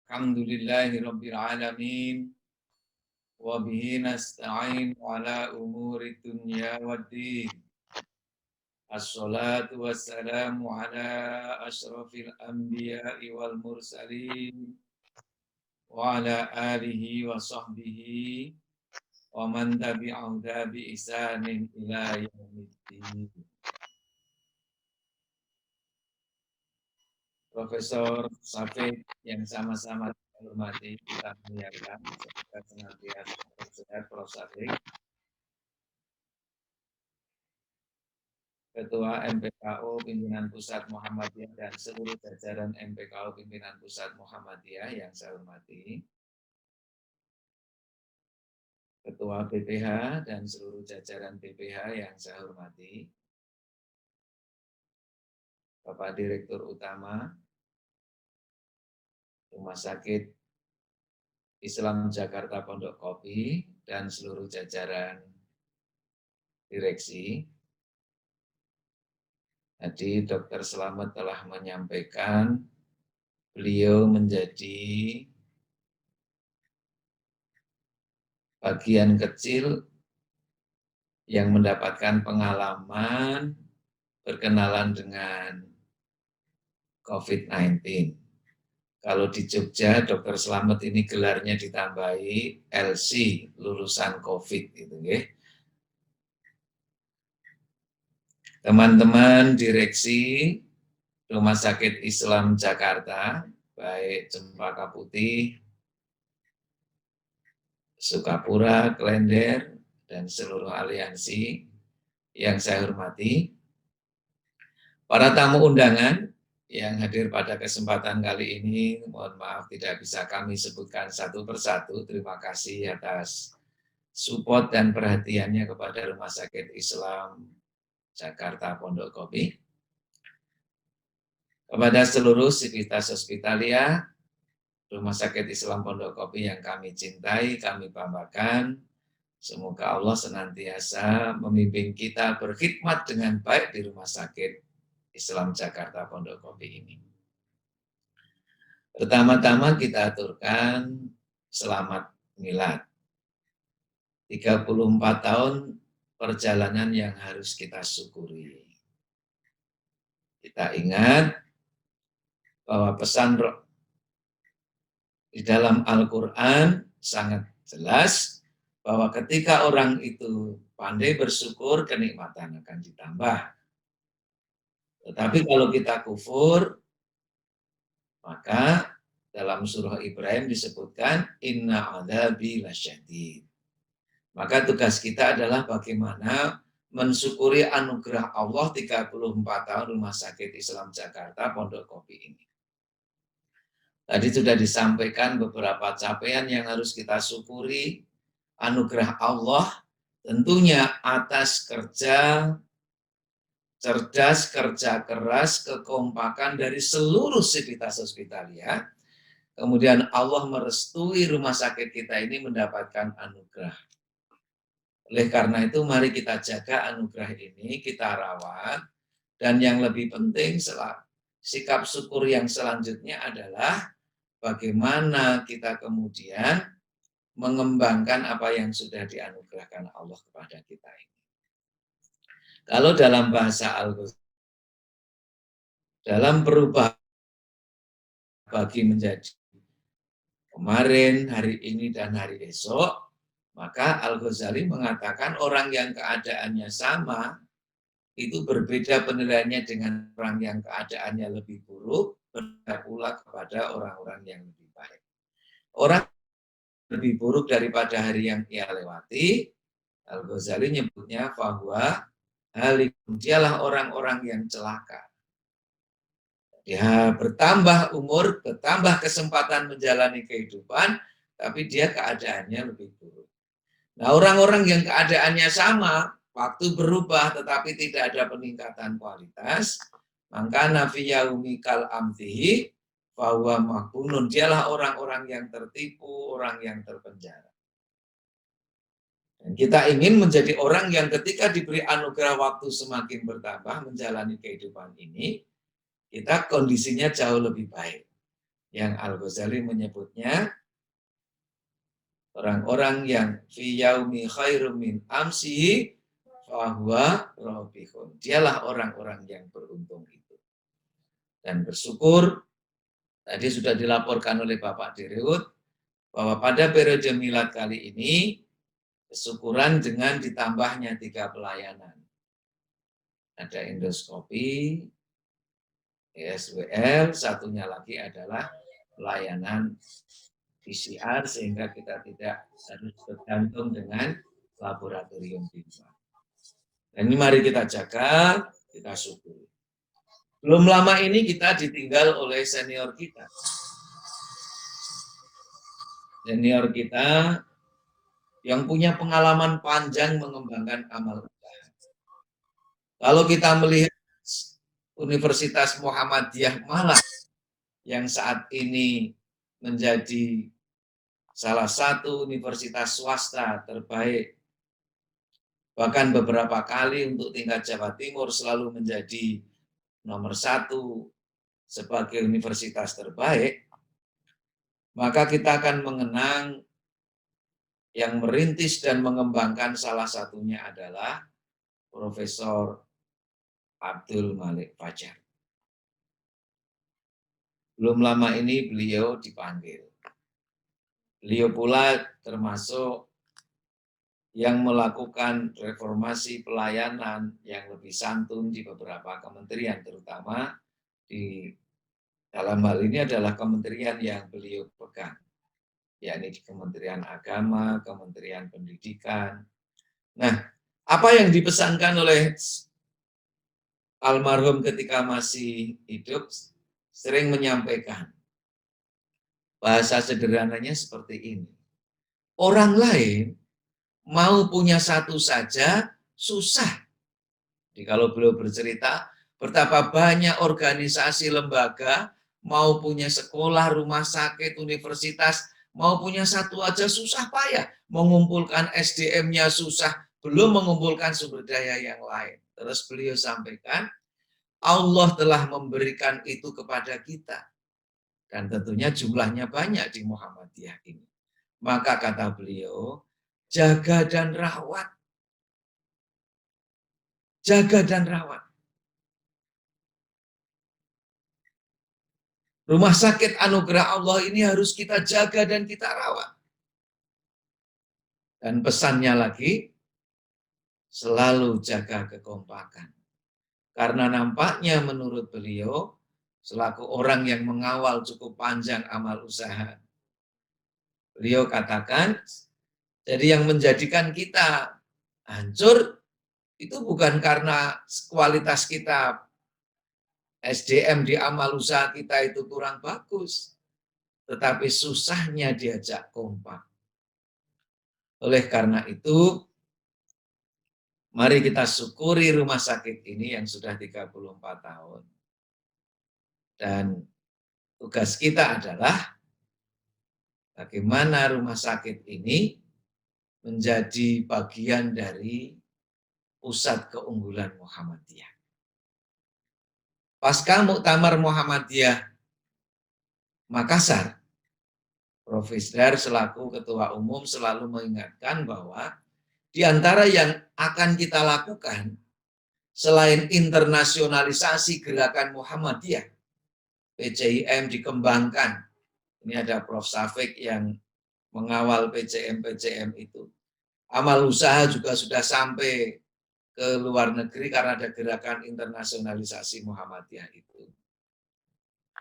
Alhamdulillahirabbil alamin wa bihi nasta'in ala umuri dunya waddin. Assalatu wassalamu ala asyrafil anbiya'i wal mursalin wa ala alihi wa sahbihi wa man tabi'ahu bi ihsanin ila yaumiddin. Profesor Safik yang sama-sama dihormati, kita muliakan, semoga senantiasa sehat Prof. Safik. Ketua MPKU Pimpinan Pusat Muhammadiyah dan seluruh jajaran MPKU Pimpinan Pusat Muhammadiyah yang saya hormati. Ketua BPH dan seluruh jajaran BPH yang saya hormati. Bapak Direktur Utama Rumah Sakit Islam Jakarta Pondokopi dan seluruh jajaran direksi. Tadi Dr. Slamet telah menyampaikan beliau menjadi bagian kecil yang mendapatkan pengalaman berkenalan dengan COVID-19. Kalau di Jogja, Dr. Slamet ini gelarnya ditambahi LC, lulusan COVID. Gitu, ya. Teman-teman direksi Rumah Sakit Islam Jakarta, baik Cempaka Putih, Sukapura, Klender, dan seluruh aliansi yang saya hormati, para tamu undangan yang hadir pada kesempatan kali ini, mohon maaf tidak bisa kami sebutkan satu persatu. Terima kasih atas support dan perhatiannya kepada Rumah Sakit Islam Jakarta Pondok Kopi. Kepada seluruh sivitas hospitalia, Rumah Sakit Islam Pondok Kopi yang kami cintai, kami banggakan, semoga Allah senantiasa memimpin kita berkhidmat dengan baik di Rumah Sakit Islam Jakarta Pondok Kopi ini. Pertama-tama kita aturkan selamat milad. 34 tahun perjalanan yang harus kita syukuri. Kita ingat bahwa pesan di dalam Al-Quran sangat jelas bahwa ketika orang itu pandai bersyukur, kenikmatan akan ditambah. Tetapi kalau kita kufur, maka dalam surah Ibrahim disebutkan inna adzabi lasyadid. Maka tugas kita adalah bagaimana mensyukuri anugerah Allah 34 tahun Rumah Sakit Islam Jakarta Pondok Kopi ini. Tadi sudah disampaikan beberapa capaian yang harus kita syukuri. Anugerah Allah tentunya atas kerja cerdas, kerja keras, kekompakan dari seluruh sivitas hospitalia. Kemudian Allah merestui rumah sakit kita ini mendapatkan anugerah. Oleh karena itu mari kita jaga anugerah ini, kita rawat. Dan yang lebih penting sikap syukur yang selanjutnya adalah bagaimana kita kemudian mengembangkan apa yang sudah dianugerahkan Allah kepada kita ini. Kalau dalam bahasa Al-Ghazali, dalam perubahan bagi menjadi kemarin, hari ini, dan hari esok, maka Al-Ghazali mengatakan orang yang keadaannya sama, itu berbeda penilaiannya dengan orang yang keadaannya lebih buruk, berbeda pula kepada orang-orang yang lebih baik. Orang lebih buruk daripada hari yang ia lewati, Al-Ghazali nyebutnya bahwa dialah orang-orang yang celaka. Dia bertambah umur, bertambah kesempatan menjalani kehidupan, tapi dia keadaannya lebih buruk. Nah, orang-orang yang keadaannya sama, waktu berubah tetapi tidak ada peningkatan kualitas, maka nafi yaumi kal amtihi bahwa mahbunun, dialah orang-orang yang tertipu, orang yang terpenjara. Dan kita ingin menjadi orang yang ketika diberi anugerah waktu semakin bertambah menjalani kehidupan ini, kita kondisinya jauh lebih baik. Yang Al-Ghazali menyebutnya orang-orang yang fi yaumi khairum min amsihi fahuwa rabihun. Dialah orang-orang yang beruntung itu. Dan bersyukur, tadi sudah dilaporkan oleh Bapak Dirut, bahwa pada periode milad kali ini, kesyukuran dengan ditambahnya 3 pelayanan. Ada endoskopi, ESWL, satunya lagi adalah pelayanan PCR sehingga kita tidak harus bergantung dengan laboratorium di luar. Dan ini mari kita jaga, kita syukuri. Belum lama ini kita ditinggal oleh senior kita. Senior kita yang punya pengalaman panjang mengembangkan amal usaha. Kalau kita melihat Universitas Muhammadiyah Malang yang saat ini menjadi salah satu universitas swasta terbaik, bahkan beberapa kali untuk tingkat Jawa Timur selalu menjadi nomor 1 sebagai universitas terbaik, maka kita akan mengenang yang merintis dan mengembangkan salah satunya adalah Profesor Abdul Malik Fajar. Belum lama ini beliau dipanggil. Beliau pula termasuk yang melakukan reformasi pelayanan yang lebih santun di beberapa kementerian, terutama di dalam hal ini adalah kementerian yang beliau pegang, yakni di Kementerian Agama, Kementerian Pendidikan, Nah, apa yang dipesankan oleh almarhum ketika masih hidup sering menyampaikan, bahasa sederhananya seperti ini. Orang lain mau punya satu saja susah. Jadi kalau beliau bercerita betapa banyak organisasi lembaga mau punya sekolah, rumah sakit, universitas, mau punya satu aja susah payah. Mengumpulkan SDM-nya susah, belum mengumpulkan sumber daya yang lain. Terus beliau sampaikan, Allah telah memberikan itu kepada kita. Dan tentunya jumlahnya banyak di Muhammadiyah ini. Maka kata beliau, jaga dan rawat. Jaga dan rawat. Rumah sakit anugerah Allah ini harus kita jaga dan kita rawat. Dan pesannya lagi, selalu jaga kekompakan. Karena nampaknya menurut beliau, selaku orang yang mengawal cukup panjang amal usaha, beliau katakan, jadi yang menjadikan kita hancur, itu bukan karena kualitas kita SDM di amal usaha kita itu kurang bagus, tetapi susahnya diajak kompak. Oleh karena itu, mari kita syukuri rumah sakit ini yang sudah 34 tahun. Dan tugas kita adalah bagaimana rumah sakit ini menjadi bagian dari pusat keunggulan Muhammadiyah. Pasca Muktamar Muhammadiyah Makassar, Prof. Isdar selaku Ketua Umum selalu mengingatkan bahwa di antara yang akan kita lakukan selain internasionalisasi gerakan Muhammadiyah, PCIM dikembangkan. Ini ada Prof. Safik yang mengawal PCM itu. Amal usaha juga sudah sampai ke luar negeri karena ada gerakan internasionalisasi Muhammadiyah itu.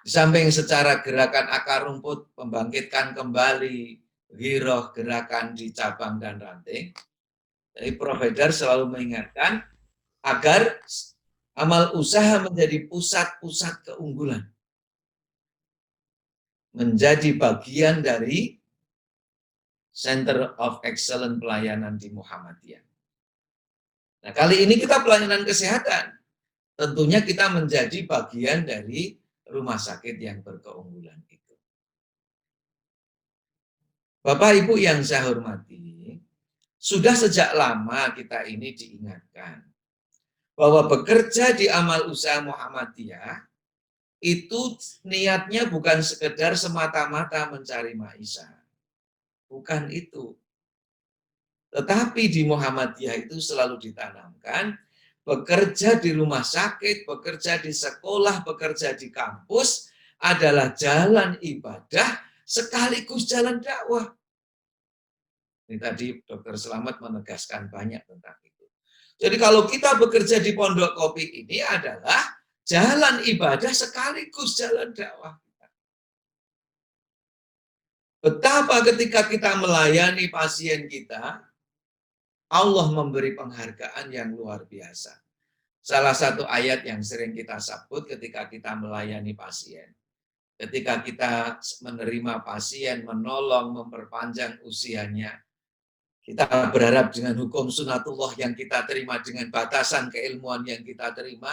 Di samping secara gerakan akar rumput, membangkitkan kembali giroh gerakan di cabang dan ranting, jadi Prof. Haidar selalu mengingatkan agar amal usaha menjadi pusat-pusat keunggulan. Menjadi bagian dari Center of Excellence pelayanan di Muhammadiyah. Nah, kali ini kita pelayanan kesehatan. Tentunya kita menjadi bagian dari rumah sakit yang berkeunggulan itu. Bapak Ibu yang saya hormati, sudah sejak lama kita ini diingatkan bahwa bekerja di amal usaha Muhammadiyah itu niatnya bukan sekedar semata-mata mencari maisha. Bukan itu. Tetapi di Muhammadiyah itu selalu ditanamkan, bekerja di rumah sakit, bekerja di sekolah, bekerja di kampus adalah jalan ibadah sekaligus jalan dakwah. Ini tadi Dr. Selamat menegaskan banyak tentang itu. Jadi kalau kita bekerja di Pondok Kopi ini adalah jalan ibadah sekaligus jalan dakwah. Betapa ketika kita melayani pasien kita, Allah memberi penghargaan yang luar biasa. Salah satu ayat yang sering kita sebut ketika kita melayani pasien. Ketika kita menerima pasien, menolong, memperpanjang usianya, kita berharap dengan hukum sunatullah yang kita terima, dengan batasan keilmuan yang kita terima,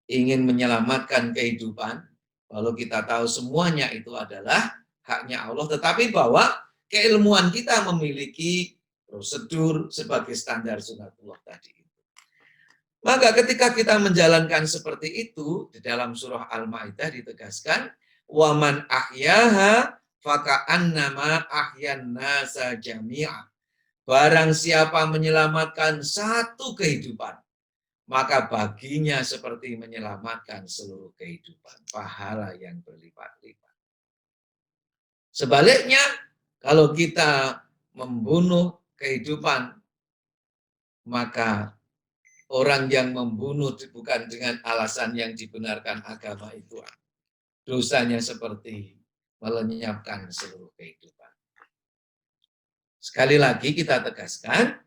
ingin menyelamatkan kehidupan, walau kita tahu semuanya itu adalah haknya Allah, tetapi bahwa keilmuan kita memiliki prosedur sebagai standar sunatullah tadi itu. Maka ketika kita menjalankan seperti itu, di dalam surah Al-Maidah ditegaskan, waman ahyaha faka'annama ahyan nasa jami'a. Barang siapa menyelamatkan satu kehidupan, maka baginya seperti menyelamatkan seluruh kehidupan, pahala yang berlipat-lipat. Sebaliknya, kalau kita membunuh kehidupan, maka orang yang membunuh bukan dengan alasan yang dibenarkan agama itu, dosanya seperti melenyapkan seluruh kehidupan. Sekali lagi kita tegaskan,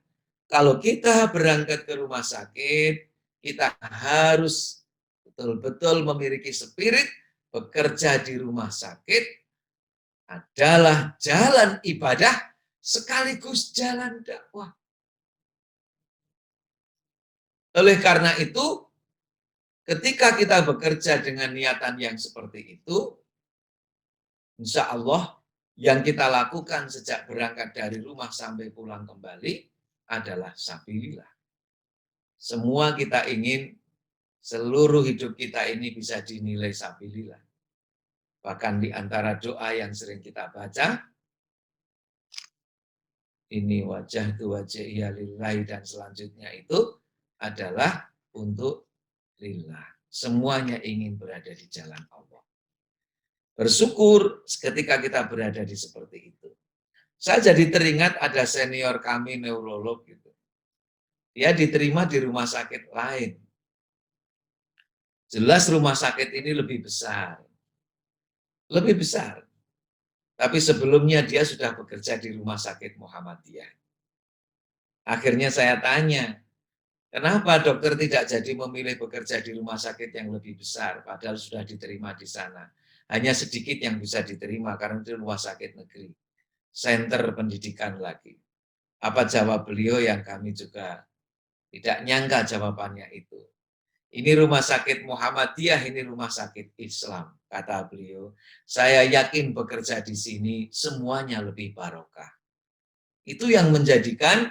kalau kita berangkat ke rumah sakit, kita harus betul-betul memiliki spirit bekerja di rumah sakit adalah jalan ibadah sekaligus jalan dakwah. Oleh karena itu, ketika kita bekerja dengan niatan yang seperti itu, insya Allah yang kita lakukan sejak berangkat dari rumah sampai pulang kembali adalah sabilillah. Semua kita ingin seluruh hidup kita ini bisa dinilai sabilillah. Bahkan di antara doa yang sering kita baca, ini wajah tu wajah lillahi dan selanjutnya itu adalah untuk lillah. Semuanya ingin berada di jalan Allah. Bersyukur ketika kita berada di seperti itu. Saya jadi teringat ada senior kami neurolog gitu. Dia diterima di rumah sakit lain. Jelas rumah sakit ini lebih besar. Lebih besar. Tapi sebelumnya dia sudah bekerja di rumah sakit Muhammadiyah. Akhirnya saya tanya, kenapa dokter tidak jadi memilih bekerja di rumah sakit yang lebih besar, padahal sudah diterima di sana. Hanya sedikit yang bisa diterima karena itu rumah sakit negeri. Center pendidikan lagi. Apa jawab beliau yang kami juga tidak nyangka jawabannya itu. Ini rumah sakit Muhammadiyah, ini rumah sakit Islam, kata beliau. Saya yakin bekerja di sini semuanya lebih barokah. Itu yang menjadikan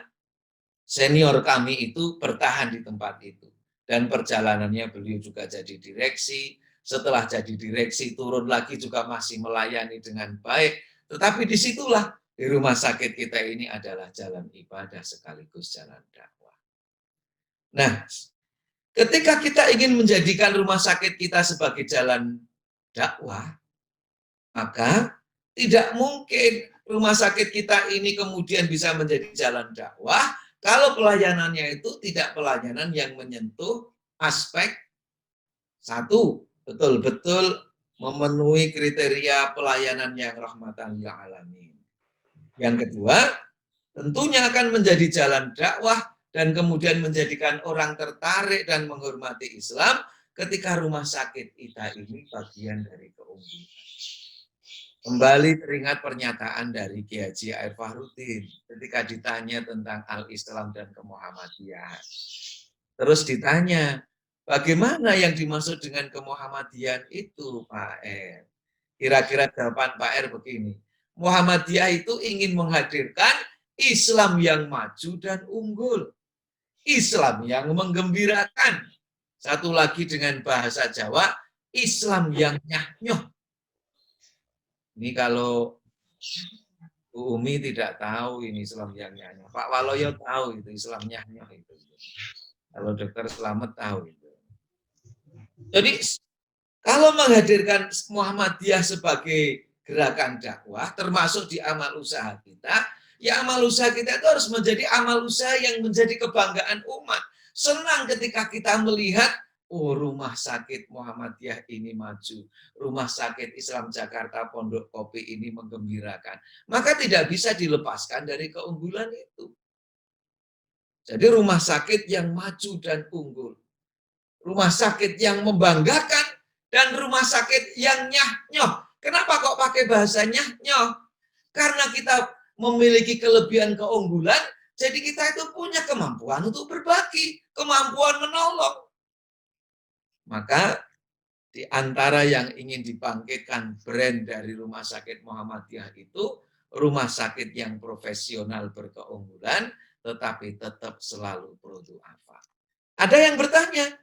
senior kami itu bertahan di tempat itu. Dan perjalanannya beliau juga jadi direksi. Setelah jadi direksi turun lagi juga masih melayani dengan baik. Tetapi disitulah di rumah sakit kita ini adalah jalan ibadah sekaligus jalan dakwah. Nah, ketika kita ingin menjadikan rumah sakit kita sebagai jalan dakwah, maka tidak mungkin rumah sakit kita ini kemudian bisa menjadi jalan dakwah kalau pelayanannya itu tidak pelayanan yang menyentuh aspek satu, betul-betul memenuhi kriteria pelayanan yang rahmatan lil alamin. Yang kedua, tentunya akan menjadi jalan dakwah dan kemudian menjadikan orang tertarik dan menghormati Islam ketika rumah sakit kita ini bagian dari keunggulan. Kembali teringat pernyataan dari Kiai Haji Arif Fahrudin ketika ditanya tentang Al-Islam dan Kemuhammadiyahan. Terus ditanya, bagaimana yang dimaksud dengan Kemuhammadiyahan itu, Pak R? Kira-kira jawaban Pak R begini, Muhammadiyah itu ingin menghadirkan Islam yang maju dan unggul. Islam yang menggembirakan. Satu lagi dengan bahasa Jawa, Islam yang nyah-nyoh. Ini kalau Bu Umi tidak tahu ini Islam yang nyah-nyoh. Pak Waloyo tahu itu Islam nyah-nyoh itu. Kalau Dokter Slamet tahu itu. Jadi kalau menghadirkan Muhammadiyah sebagai gerakan dakwah, termasuk di amal usaha kita, ya amal usaha kita itu harus menjadi amal usaha yang menjadi kebanggaan umat. Senang ketika kita melihat, oh rumah sakit Muhammadiyah ini maju, rumah sakit Islam Jakarta Pondok Kopi ini menggembirakan. Maka tidak bisa dilepaskan dari keunggulan itu. Jadi rumah sakit yang maju dan unggul. Rumah sakit yang membanggakan dan rumah sakit yang nyah-nyoh. Kenapa kok pakai bahasa nyah-nyoh? Karena kita memiliki kelebihan keunggulan, jadi kita itu punya kemampuan untuk berbagi, kemampuan menolong. Maka di antara yang ingin dibangkitkan brand dari Rumah Sakit Muhammadiyah itu, rumah sakit yang profesional berkeunggulan, tetapi tetap selalu pro du'afa. Ada yang bertanya,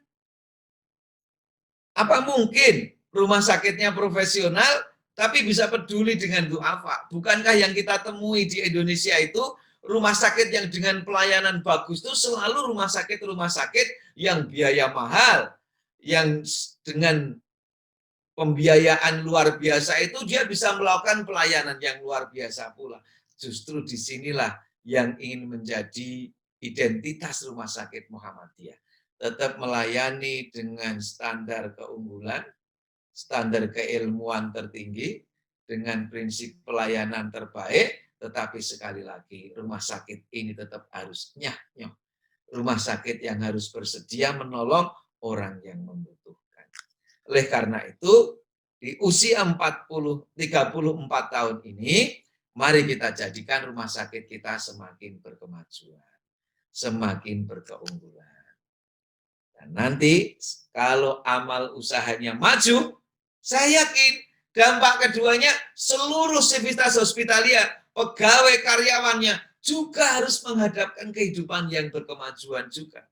apa mungkin rumah sakitnya profesional, tapi bisa peduli dengan du'afa? Bukankah yang kita temui di Indonesia itu, rumah sakit yang dengan pelayanan bagus itu selalu rumah sakit yang biaya mahal, yang dengan pembiayaan luar biasa itu dia bisa melakukan pelayanan yang luar biasa pula. Justru disinilah yang ingin menjadi identitas Rumah Sakit Muhammadiyah. Tetap melayani dengan standar keunggulan, standar keilmuan tertinggi, dengan prinsip pelayanan terbaik, Tetapi sekali lagi, rumah sakit ini tetap harus nyah-nyoh. Rumah sakit yang harus bersedia menolong orang yang membutuhkan. Oleh karena itu, di usia 34 tahun ini, mari kita jadikan rumah sakit kita semakin berkemajuan, semakin berkeunggulan. Dan nanti kalau amal usahanya maju, saya yakin dampak keduanya seluruh sivitas hospitalia, pegawai karyawannya juga harus menghadapkan kehidupan yang berkemajuan juga.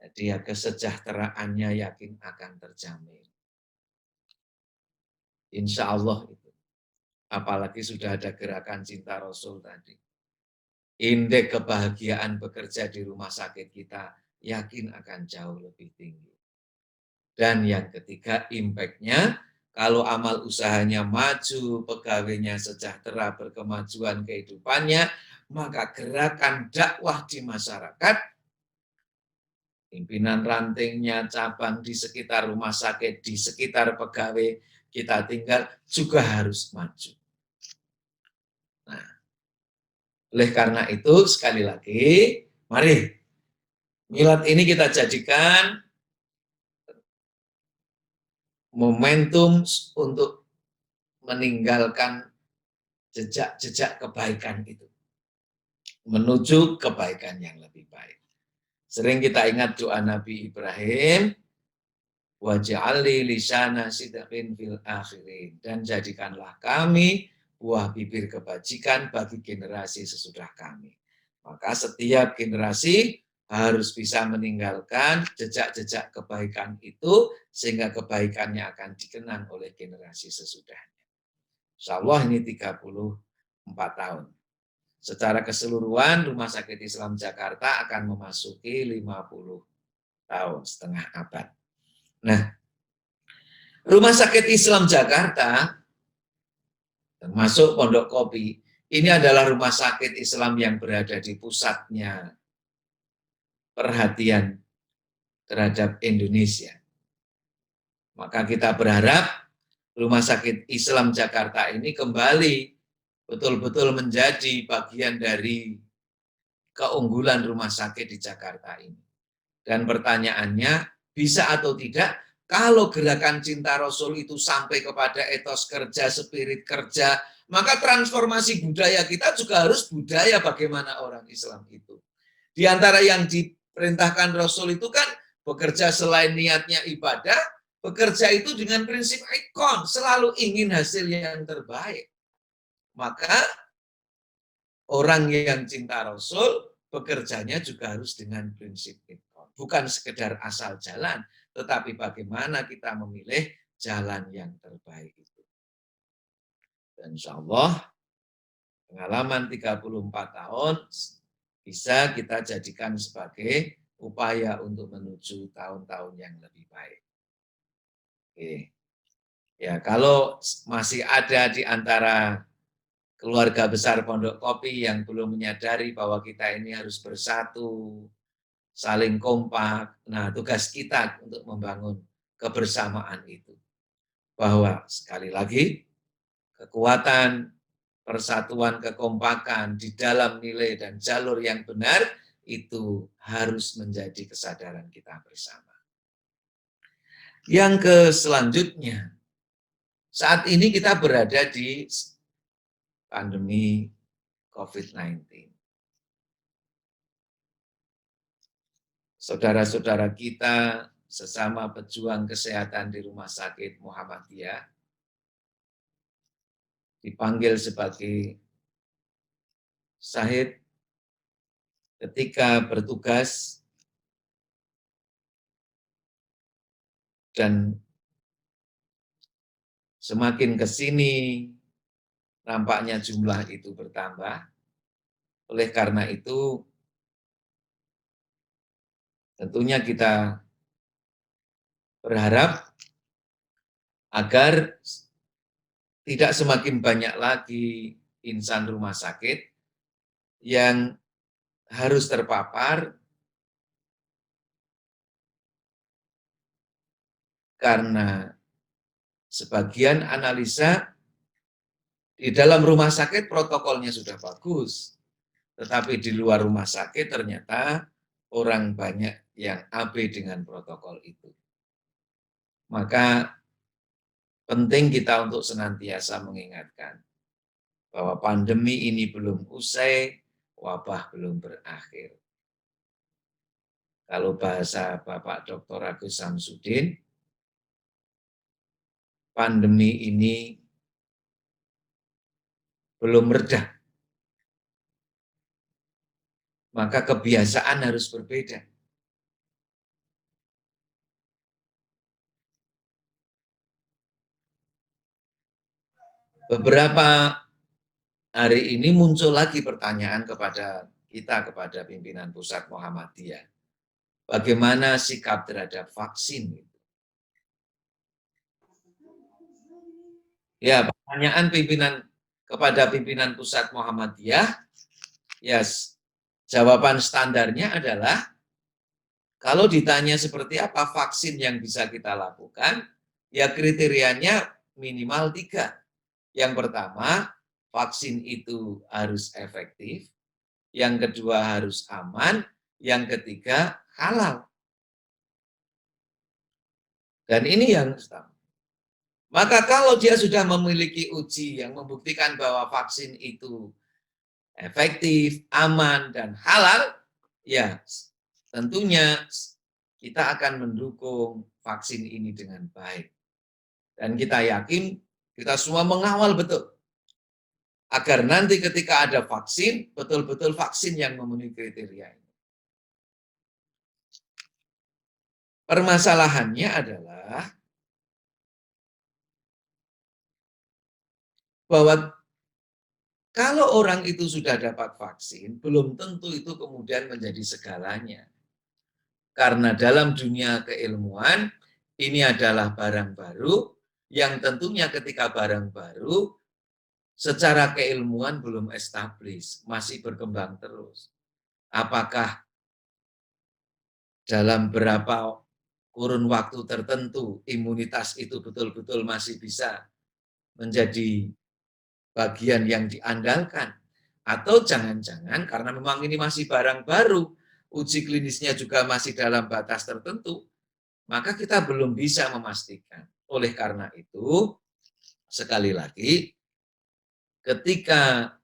Jadi ya kesejahteraannya yakin akan terjamin. Insya Allah itu. Apalagi sudah ada gerakan cinta Rasul tadi. Indeks kebahagiaan bekerja di rumah sakit kita yakin akan jauh lebih tinggi. Dan yang ketiga, impact-nya, kalau amal usahanya maju, pegawainya sejahtera, berkemajuan kehidupannya, maka gerakan dakwah di masyarakat, pimpinan rantingnya, cabang di sekitar rumah sakit, di sekitar pegawai kita tinggal, juga harus maju. Nah, oleh karena itu, sekali lagi, mari, milad ini kita jadikan momentum untuk meninggalkan jejak-jejak kebaikan itu. Menuju kebaikan yang lebih baik. Sering kita ingat doa Nabi Ibrahim, waj'alli lisana sidqin fil akhirin, dan jadikanlah kami buah bibir kebajikan bagi generasi sesudah kami. Maka setiap generasi harus bisa meninggalkan jejak-jejak kebaikan itu sehingga kebaikannya akan dikenang oleh generasi sesudahnya. Insyaallah ini 34 tahun. Secara keseluruhan Rumah Sakit Islam Jakarta akan memasuki 50 tahun, setengah abad. Nah, Rumah Sakit Islam Jakarta, termasuk Pondok Kopi, ini adalah rumah sakit Islam yang berada di pusatnya perhatian terhadap Indonesia. Maka kita berharap Rumah Sakit Islam Jakarta ini kembali betul-betul menjadi bagian dari keunggulan rumah sakit di Jakarta ini. Dan pertanyaannya, bisa atau tidak, kalau gerakan cinta Rasul itu sampai kepada etos kerja, spirit kerja, maka transformasi budaya kita juga harus budaya bagaimana orang Islam itu. Di antara yang diperintahkan Rasul itu kan, bekerja selain niatnya ibadah, bekerja itu dengan prinsip ikon, selalu ingin hasil yang terbaik. Maka orang yang cinta Rasul, bekerjanya juga harus dengan prinsip ikon. Bukan sekedar asal jalan, tetapi bagaimana kita memilih jalan yang terbaik itu. Dan insya Allah, pengalaman 34 tahun bisa kita jadikan sebagai upaya untuk menuju tahun-tahun yang lebih baik. Oke. Ya, kalau masih ada di antara keluarga besar Pondok Kopi yang belum menyadari bahwa kita ini harus bersatu, saling kompak. Nah, tugas kita untuk membangun kebersamaan itu. Bahwa sekali lagi, kekuatan, persatuan, kekompakan di dalam nilai dan jalur yang benar, itu harus menjadi kesadaran kita bersama. Yang selanjutnya, saat ini kita berada di pandemi COVID-19. Saudara-saudara kita sesama pejuang kesehatan di Rumah Sakit Muhammadiyah dipanggil sebagai syahid ketika bertugas dan semakin ke sini nampaknya jumlah itu bertambah. Oleh karena itu tentunya kita berharap agar tidak semakin banyak lagi insan rumah sakit yang harus terpapar karena sebagian analisa Di dalam rumah sakit protokolnya sudah bagus, tetapi di luar rumah sakit ternyata orang banyak yang abai dengan protokol itu. Maka penting kita untuk senantiasa mengingatkan bahwa pandemi ini belum usai, wabah belum berakhir. Kalau bahasa Bapak Dr. Agus Samsudin, pandemi ini belum reda. Maka kebiasaan harus berbeda. Beberapa hari ini muncul lagi pertanyaan kepada kita, kepada pimpinan pusat Muhammadiyah. Bagaimana sikap terhadap vaksin? Ya, pertanyaan kepada pimpinan pusat Muhammadiyah, ya jawaban standarnya adalah, kalau ditanya seperti apa vaksin yang bisa kita lakukan, ya kriterianya minimal 3. Yang pertama, vaksin itu harus efektif. Yang kedua, harus aman. Yang ketiga, halal. Dan ini yang pertama. Maka kalau dia sudah memiliki uji yang membuktikan bahwa vaksin itu efektif, aman, dan halal, ya tentunya kita akan mendukung vaksin ini dengan baik. Dan kita yakin kita semua mengawal betul agar nanti ketika ada vaksin, betul-betul vaksin yang memenuhi kriteria ini. Permasalahannya adalah bahwa kalau orang itu sudah dapat vaksin, belum tentu itu kemudian menjadi segalanya. Karena dalam dunia keilmuan, ini adalah barang baru, yang tentunya ketika barang baru, secara keilmuan belum established, masih berkembang terus. Apakah dalam berapa kurun waktu tertentu imunitas itu betul-betul masih bisa menjadi bagian yang diandalkan? Atau jangan-jangan karena memang ini masih barang baru, uji klinisnya juga masih dalam batas tertentu, maka kita belum bisa memastikan. Oleh karena itu, sekali lagi, ketika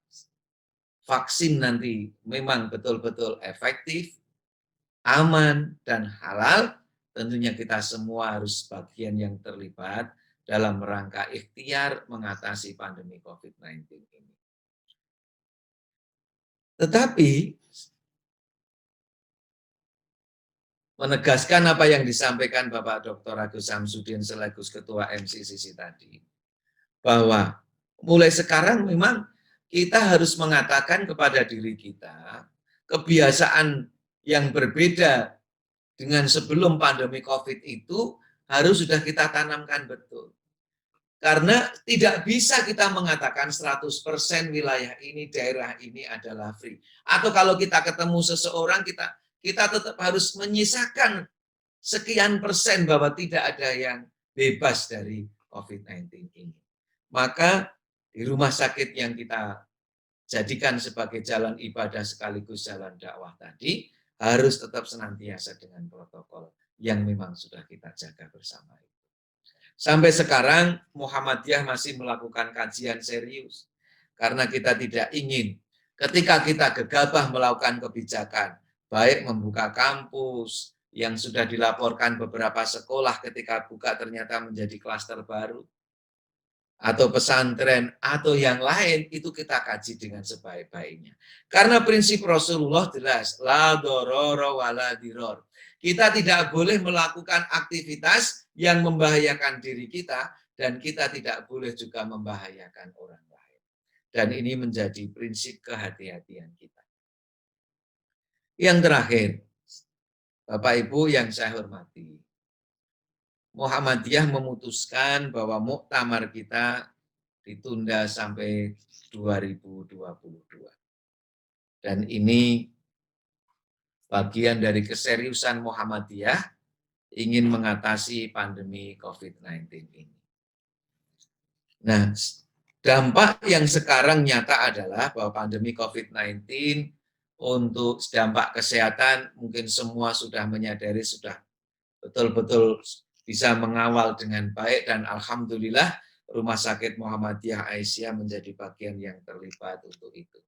vaksin nanti memang betul-betul efektif, aman, dan halal, tentunya kita semua harus bagian yang terlibat dalam rangka ikhtiar mengatasi pandemi COVID-19 ini. Tetapi, menegaskan apa yang disampaikan Bapak Dr. Agus Samsudin selaku Ketua MCCC tadi, bahwa mulai sekarang memang kita harus mengatakan kepada diri kita, kebiasaan yang berbeda dengan sebelum pandemi COVID itu harus sudah kita tanamkan betul. Karena tidak bisa kita mengatakan 100% wilayah ini, daerah ini adalah free. Atau kalau kita ketemu seseorang, kita tetap harus menyisakan sekian persen bahwa tidak ada yang bebas dari COVID-19 ini. Maka di rumah sakit yang kita jadikan sebagai jalan ibadah sekaligus jalan dakwah tadi, harus tetap senantiasa dengan protokol yang memang sudah kita jaga bersama itu. Sampai sekarang Muhammadiyah masih melakukan kajian serius, karena kita tidak ingin ketika kita gegabah melakukan kebijakan, baik membuka kampus yang sudah dilaporkan beberapa sekolah ketika buka ternyata menjadi klaster baru, atau pesantren, atau yang lain, itu kita kaji dengan sebaik-baiknya. Karena prinsip Rasulullah jelas, la dororo wala diror. Kita tidak boleh melakukan aktivitas yang membahayakan diri kita, dan kita tidak boleh juga membahayakan orang lain. Dan ini menjadi prinsip kehati-hatian kita. Yang terakhir, Bapak Ibu yang saya hormati, Muhammadiyah memutuskan bahwa muktamar kita ditunda sampai 2022. Dan ini bagian dari keseriusan Muhammadiyah ingin mengatasi pandemi COVID-19 ini. Nah, dampak yang sekarang nyata adalah bahwa pandemi COVID-19 untuk dampak kesehatan mungkin semua sudah menyadari, sudah betul-betul bisa mengawal dengan baik, dan alhamdulillah Rumah Sakit Muhammadiyah Aisyah menjadi bagian yang terlibat untuk itu.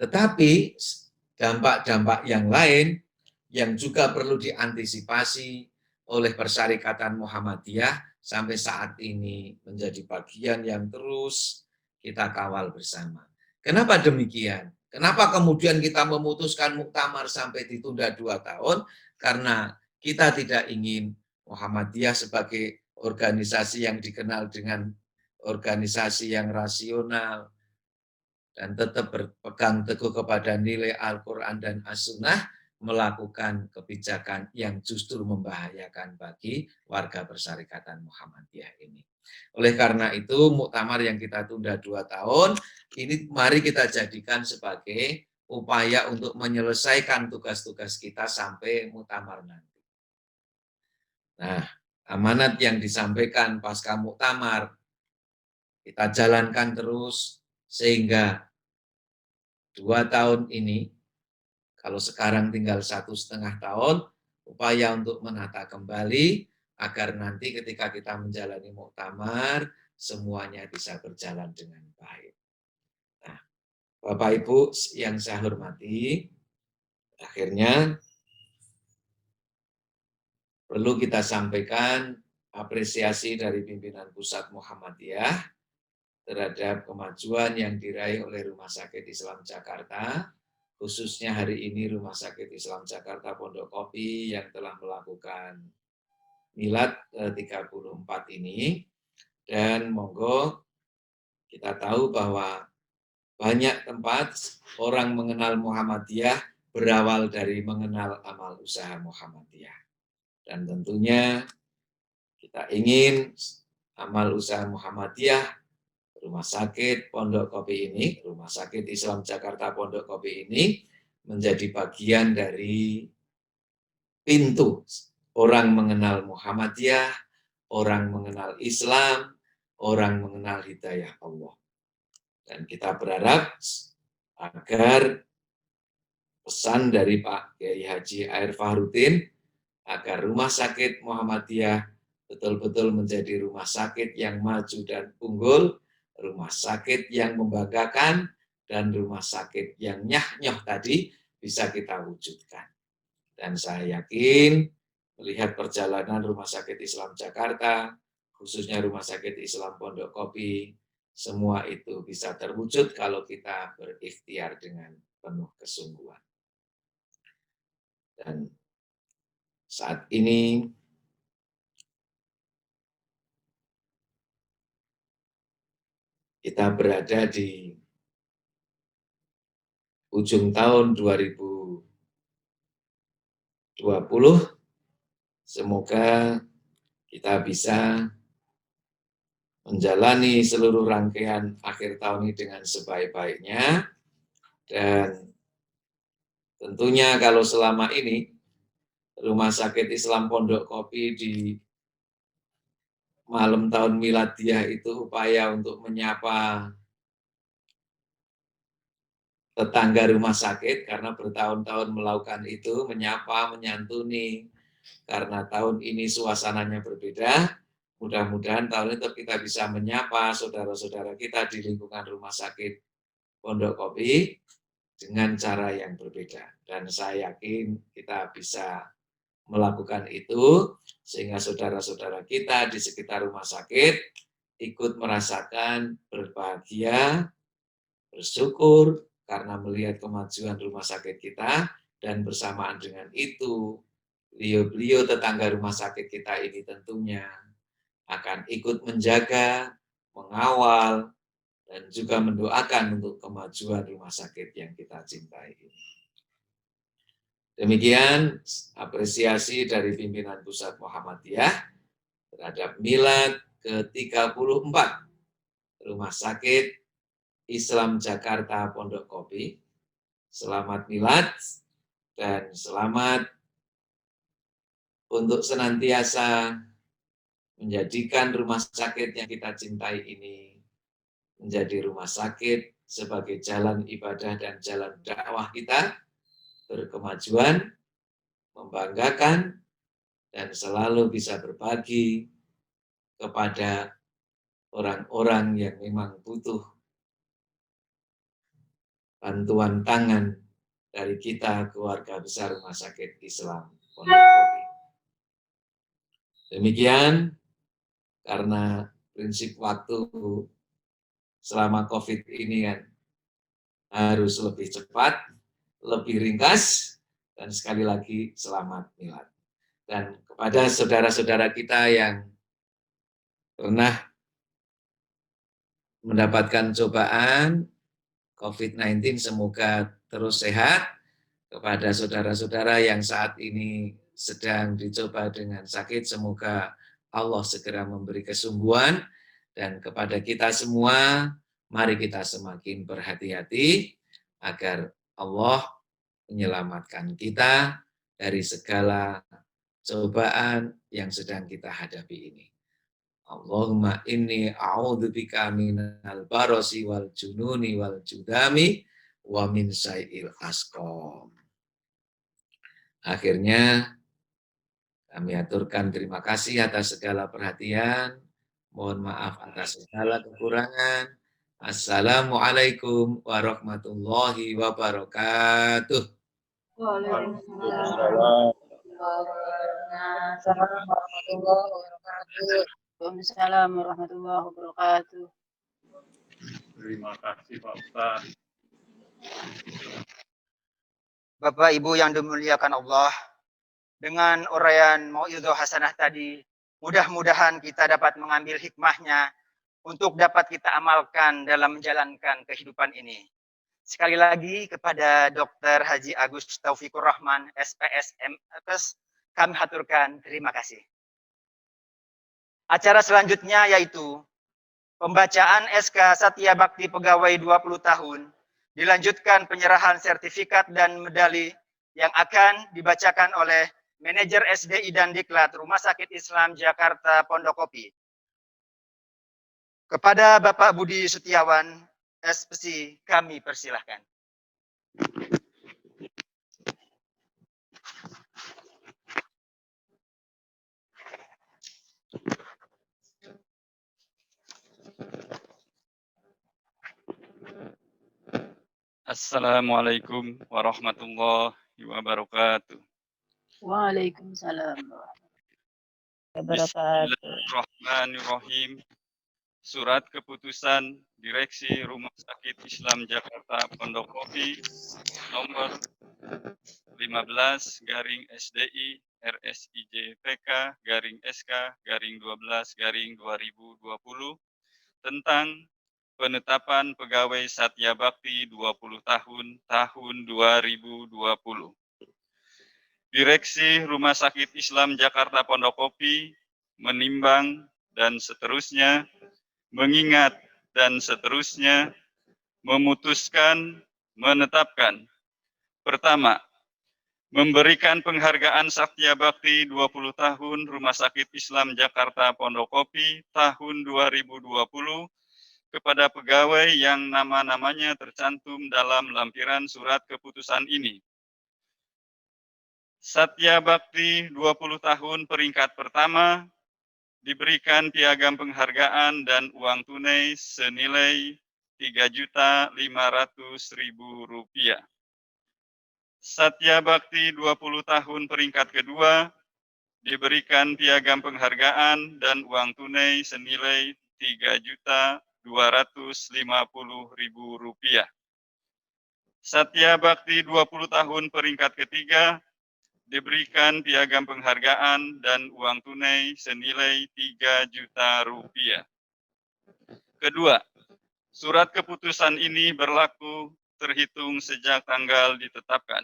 Tetapi dampak-dampak yang lain yang juga perlu diantisipasi oleh Persyarikatan Muhammadiyah sampai saat ini menjadi bagian yang terus kita kawal bersama. Kenapa demikian? Kenapa kemudian kita memutuskan muktamar sampai ditunda 2 tahun? Karena kita tidak ingin Muhammadiyah sebagai organisasi yang dikenal dengan organisasi yang rasional dan tetap berpegang teguh kepada nilai Al-Quran dan As-Sunnah, melakukan kebijakan yang justru membahayakan bagi warga Persyarikatan Muhammadiyah ini. Oleh karena itu, muktamar yang kita tunda 2 tahun, ini mari kita jadikan sebagai upaya untuk menyelesaikan tugas-tugas kita sampai muktamar nanti. Nah, amanat yang disampaikan pasca muktamar, kita jalankan terus, sehingga 2 tahun ini, kalau sekarang tinggal 1,5 tahun, upaya untuk menata kembali agar nanti ketika kita menjalani muktamar, semuanya bisa berjalan dengan baik. Nah, Bapak Ibu yang saya hormati, akhirnya perlu kita sampaikan apresiasi dari pimpinan Pusat Muhammadiyah terhadap kemajuan yang diraih oleh Rumah Sakit Islam Jakarta, khususnya hari ini Rumah Sakit Islam Jakarta Pondok Kopi yang telah melakukan milad ke-34 ini. Dan monggo kita tahu bahwa banyak tempat orang mengenal Muhammadiyah berawal dari mengenal amal usaha Muhammadiyah. Dan tentunya kita ingin amal usaha Muhammadiyah, Rumah Sakit Pondok Kopi ini, Rumah Sakit Islam Jakarta Pondok Kopi ini menjadi bagian dari pintu orang mengenal Muhammadiyah, orang mengenal Islam, orang mengenal hidayah Allah. Dan kita berharap agar pesan dari Pak Kiai Haji Air Fahrudin agar Rumah Sakit Muhammadiyah betul-betul menjadi rumah sakit yang maju dan unggul, rumah sakit yang membanggakan, dan rumah sakit yang nyah-nyoh tadi bisa kita wujudkan. Dan saya yakin melihat perjalanan Rumah Sakit Islam Jakarta, khususnya Rumah Sakit Islam Pondok Kopi, semua itu bisa terwujud kalau kita berikhtiar dengan penuh kesungguhan. Dan saat ini kita berada di ujung tahun 2020, semoga kita bisa menjalani seluruh rangkaian akhir tahun ini dengan sebaik-baiknya. Dan tentunya kalau selama ini Rumah Sakit Islam Pondok Kopi di malam tahun Miladiyah itu upaya untuk menyapa tetangga rumah sakit, karena bertahun-tahun melakukan itu, menyapa, menyantuni. Karena tahun ini suasananya berbeda, mudah-mudahan tahun itu kita bisa menyapa saudara-saudara kita di lingkungan Rumah Sakit Pondok Kopi dengan cara yang berbeda. Dan saya yakin kita bisa melakukan itu, sehingga saudara-saudara kita di sekitar rumah sakit ikut merasakan berbahagia, bersyukur karena melihat kemajuan rumah sakit kita, dan bersamaan dengan itu, beliau-beliau tetangga rumah sakit kita ini tentunya akan ikut menjaga, mengawal, dan juga mendoakan untuk kemajuan rumah sakit yang kita cintai ini. Demikian apresiasi dari pimpinan Pusat Muhammadiyah terhadap milad ke-34 Rumah Sakit Islam Jakarta Pondok Kopi. Selamat milad dan selamat untuk senantiasa menjadikan rumah sakit yang kita cintai ini menjadi rumah sakit sebagai jalan ibadah dan jalan dakwah kita, berkemajuan, membanggakan, dan selalu bisa berbagi kepada orang-orang yang memang butuh bantuan tangan dari kita, keluarga besar Rumah Sakit Islam Pondok Kopi. Demikian, karena prinsip waktu selama COVID ini kan harus lebih cepat, lebih ringkas, dan sekali lagi selamat milad. Dan kepada saudara-saudara kita yang pernah mendapatkan cobaan COVID-19, semoga terus sehat. Kepada saudara-saudara yang saat ini sedang dicoba dengan sakit, semoga Allah segera memberi kesembuhan. Dan kepada kita semua, mari kita semakin berhati-hati agar Allah menyelamatkan kita dari segala cobaan yang sedang kita hadapi ini. Allahumma inni a'udzubika minal barosi wal jununi wal judami wa min syai'il asqam. Akhirnya kami aturkan terima kasih atas segala perhatian. Mohon maaf atas segala kekurangan. Assalamualaikum warahmatullahi wabarakatuh. Waalaikumsalam. Waalaikumsalam warahmatullahi wabarakatuh. Terima kasih Pak Ustaz. Bapak Ibu yang dimuliakan Allah, dengan uraian mau'idhah hasanah tadi, mudah-mudahan kita dapat mengambil hikmahnya untuk dapat kita amalkan dalam menjalankan kehidupan ini. Sekali lagi kepada Dr. Haji Agus Taufikur Rahman, SPS MKes, kami haturkan terima kasih. Acara selanjutnya yaitu pembacaan SK Satya Bakti Pegawai 20 tahun, dilanjutkan penyerahan sertifikat dan medali yang akan dibacakan oleh Manajer SDI dan Diklat Rumah Sakit Islam Jakarta Pondok Kopi. Kepada Bapak Budi Setiawan, SPC, kami persilahkan. Assalamualaikum warahmatullahi wabarakatuh. Waalaikumsalam warahmatullahi wabarakatuh. Bismillahirrahmanirrahim. Surat keputusan Direksi Rumah Sakit Islam Jakarta Pondok Kopi nomor 15/SDI RSIJ PK /SK /12/2020 tentang penetapan pegawai Satya Bakti 20 tahun 2020. Direksi Rumah Sakit Islam Jakarta Pondok Kopi menimbang dan seterusnya, mengingat dan seterusnya, memutuskan, menetapkan. Pertama, memberikan penghargaan Satya Bakti 20 tahun Rumah Sakit Islam Jakarta Pondok Kopi tahun 2020 kepada pegawai yang nama-namanya tercantum dalam lampiran surat keputusan ini. Satya Bakti 20 tahun peringkat pertama diberikan piagam penghargaan dan uang tunai senilai Rp3.500.000. Satya Bakti 20 tahun peringkat kedua diberikan piagam penghargaan dan uang tunai senilai Rp3.250.000. Satya Bakti 20 tahun peringkat ketiga diberikan piagam penghargaan dan uang tunai senilai Rp3 juta. Kedua, surat keputusan ini berlaku terhitung sejak tanggal ditetapkan.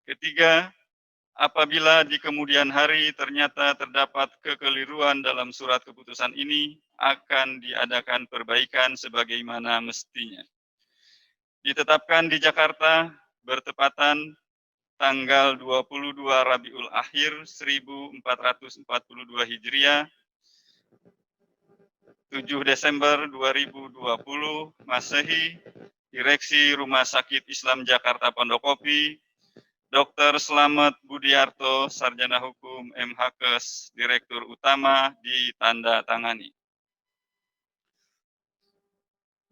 Ketiga, apabila di kemudian hari ternyata terdapat kekeliruan dalam surat keputusan ini, akan diadakan perbaikan sebagaimana mestinya. Ditetapkan di Jakarta bertepatan tanggal 22 Rabiul Akhir 1442 Hijriah 7 Desember 2020 Masehi, Direksi Rumah Sakit Islam Jakarta Pondokopi, Dr. Slamet Budiarto, Sarjana Hukum MHKes, Direktur Utama, ditandatangani.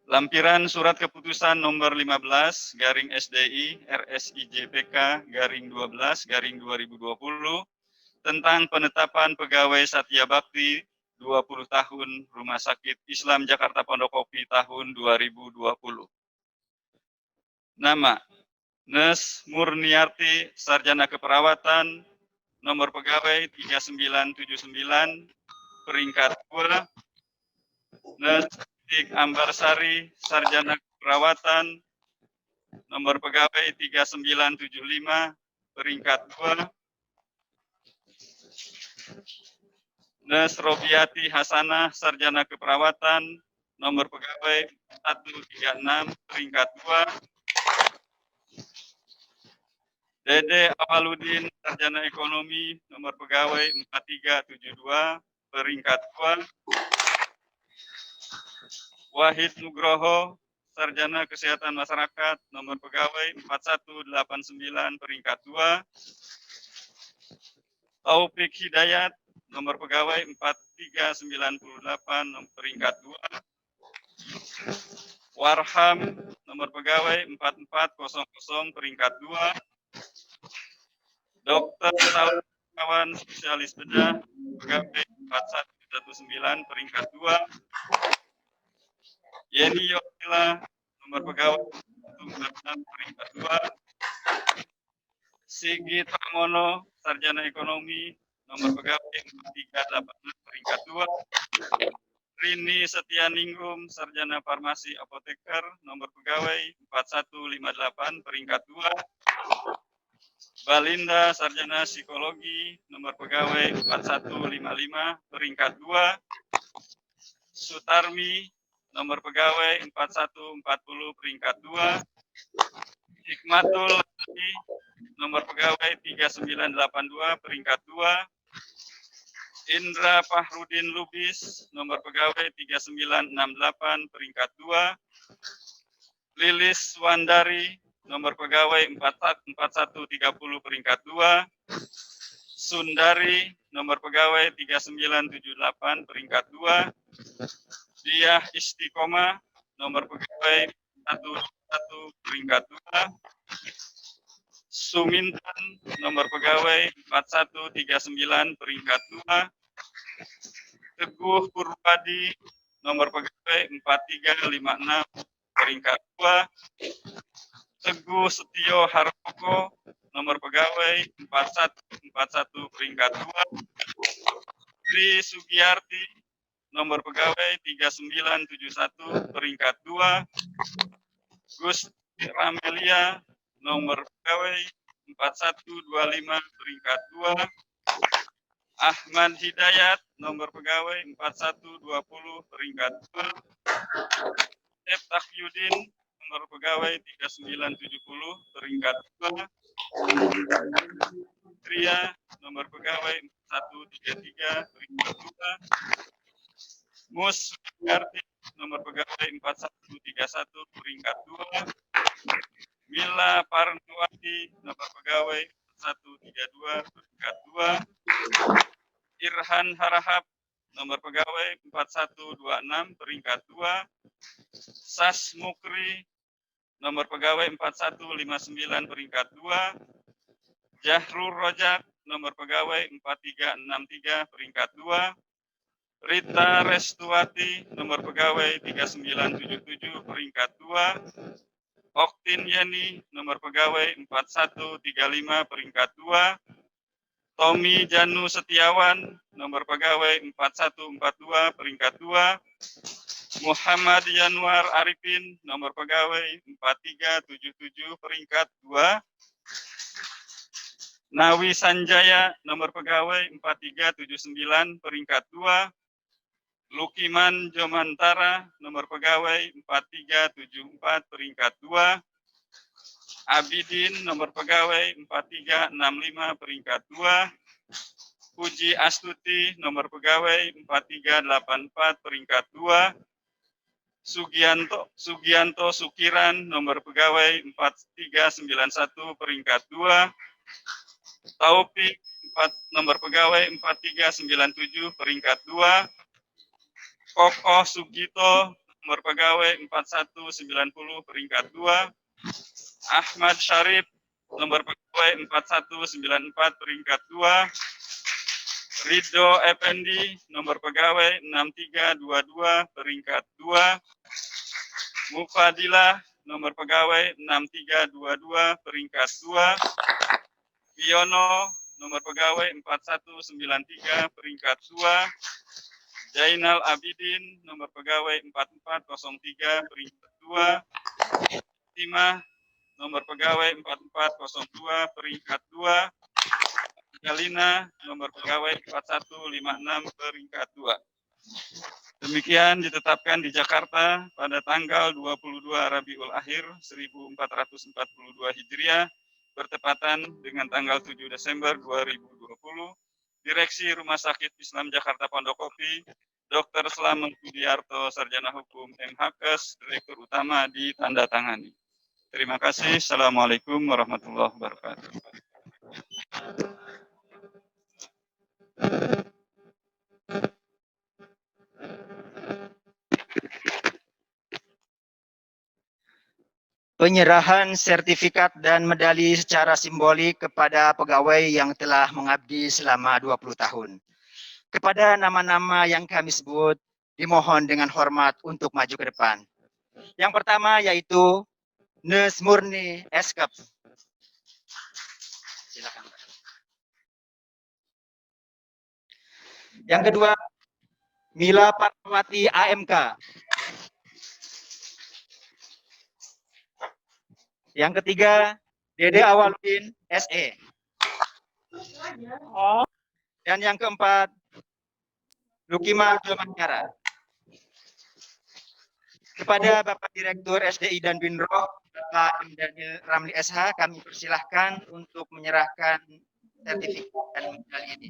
Lampiran Surat Keputusan Nomor 15 garing SDI RSIJPK garing 12 garing 2020 tentang penetapan pegawai Satya Bakti 20 tahun Rumah Sakit Islam Jakarta Pondokopi tahun 2020. Nama: Nes Murniarti, Sarjana Keperawatan, nomor pegawai 3979, peringkat 2. Nes Dik Ambarsari, Sarjana Keperawatan, nomor pegawai 3975, peringkat 2. Nes Robiati Hasanah, Sarjana Keperawatan, nomor pegawai 136, peringkat 2. Dede Awaludin, Sarjana Ekonomi, nomor pegawai 4372, peringkat 2. Wahid Nugroho, Sarjana Kesehatan Masyarakat, nomor pegawai 4189, peringkat 2. Taufik Hidayat, nomor pegawai 4398, peringkat 2. Warham, nomor pegawai 4400, peringkat 2. Dr. Kawan Spesialis Bedah, pegawai 4119, peringkat 2. Yeni Yosila, nomor pegawai 146, peringkat 2. Sigit Pramono, Sarjana Ekonomi, nomor pegawai 4386, peringkat 2. Rini Setianingrum, Sarjana Farmasi Apoteker, nomor pegawai 4158, peringkat 2. Balinda, Sarjana Psikologi, nomor pegawai 4155, peringkat 2. Sutarmi, nomor pegawai 4140, peringkat 2. Hikmatul Lati, nomor pegawai 3982, peringkat 2. Indra Fahrudin Lubis, nomor pegawai 3968, peringkat 2. Lilis Wandari, nomor pegawai 4130, peringkat 2. Sundari, nomor pegawai 3978, peringkat 2. Diah Istiqomah, nomor pegawai 121, peringkat 2. Sumintan, nomor pegawai 4139, peringkat 2. Teguh Purwadi, nomor pegawai 4356, peringkat 2. Teguh Setio Harmoko, nomor pegawai 4141, peringkat 2. Tri Sugiyarti, nomor pegawai 3971, peringkat 2. Gusti Ramelia, nomor pegawai 4125, peringkat 2. Ahmad Hidayat, nomor pegawai 4120, peringkat 2. Eftah Yudin, nomor pegawai 3970, peringkat 2. Tria, nomor pegawai 4133, peringkat 2. Mus Karti, nomor pegawai 4131, peringkat 2. Mila Parnuwati, nomor pegawai 132, peringkat 2. Irhan Harahap, nomor pegawai 4126, peringkat 2. Sas Mukri, nomor pegawai 4159, peringkat 2. Jahrul Rojak, nomor pegawai 4363, peringkat 2. Rita Restuati, nomor pegawai 3977, peringkat 2. Oktin Yeni, nomor pegawai 4135, peringkat 2. Tommy Janu Setiawan, nomor pegawai 4142, peringkat 2. Muhammad Yanuar Arifin, nomor pegawai 4377, peringkat 2. Nawi Sanjaya, nomor pegawai 4379, peringkat 2. Lukiman Jomantara, nomor pegawai 4374, peringkat 2. Abidin, nomor pegawai 4365, peringkat 2. Puji Astuti, nomor pegawai 4384 peringkat 2. Sugianto Sukiran, nomor pegawai 4391 peringkat 2. Taufik, nomor pegawai 4397 peringkat 2. Kokoh Sugito, nomor pegawai 4190 peringkat 2. Ahmad Syarif, nomor pegawai 4194 peringkat 2. Ridho Effendi, nomor pegawai 6322 peringkat 2. Mufadilah, nomor pegawai 6322 peringkat 2. Wiono, nomor pegawai 4193 peringkat 2. Zainal Abidin, nomor pegawai 4403 peringkat 2. Timah, nomor pegawai 4402 peringkat 2. Galina, nomor pegawai 4156 peringkat 2. Demikian ditetapkan di Jakarta pada tanggal 22 Rabiul Akhir 1442 Hijriah bertepatan dengan tanggal 7 Desember 2020. Direksi Rumah Sakit Islam Jakarta Pondokopi, Dr. Slamet Budiarto, Sarjana Hukum MHKes, Direktur Utama ditandatangani. Terima kasih. Assalamualaikum warahmatullahi wabarakatuh. Penyerahan sertifikat dan medali secara simbolik kepada pegawai yang telah mengabdi selama 20 tahun. Kepada nama-nama yang kami sebut, dimohon dengan hormat untuk maju ke depan. Yang pertama yaitu Nes Murni Eskep. Silakan. Yang kedua, Mila Parwati AMK. Yang ketiga, Dede Awaludin SE. Dan yang keempat, Lukima Jomantara. Kepada Bapak Direktur SDI dan Binroh, Bapak M. Daniel Ramli SH, kami persilahkan untuk menyerahkan sertifikat dan medali ini.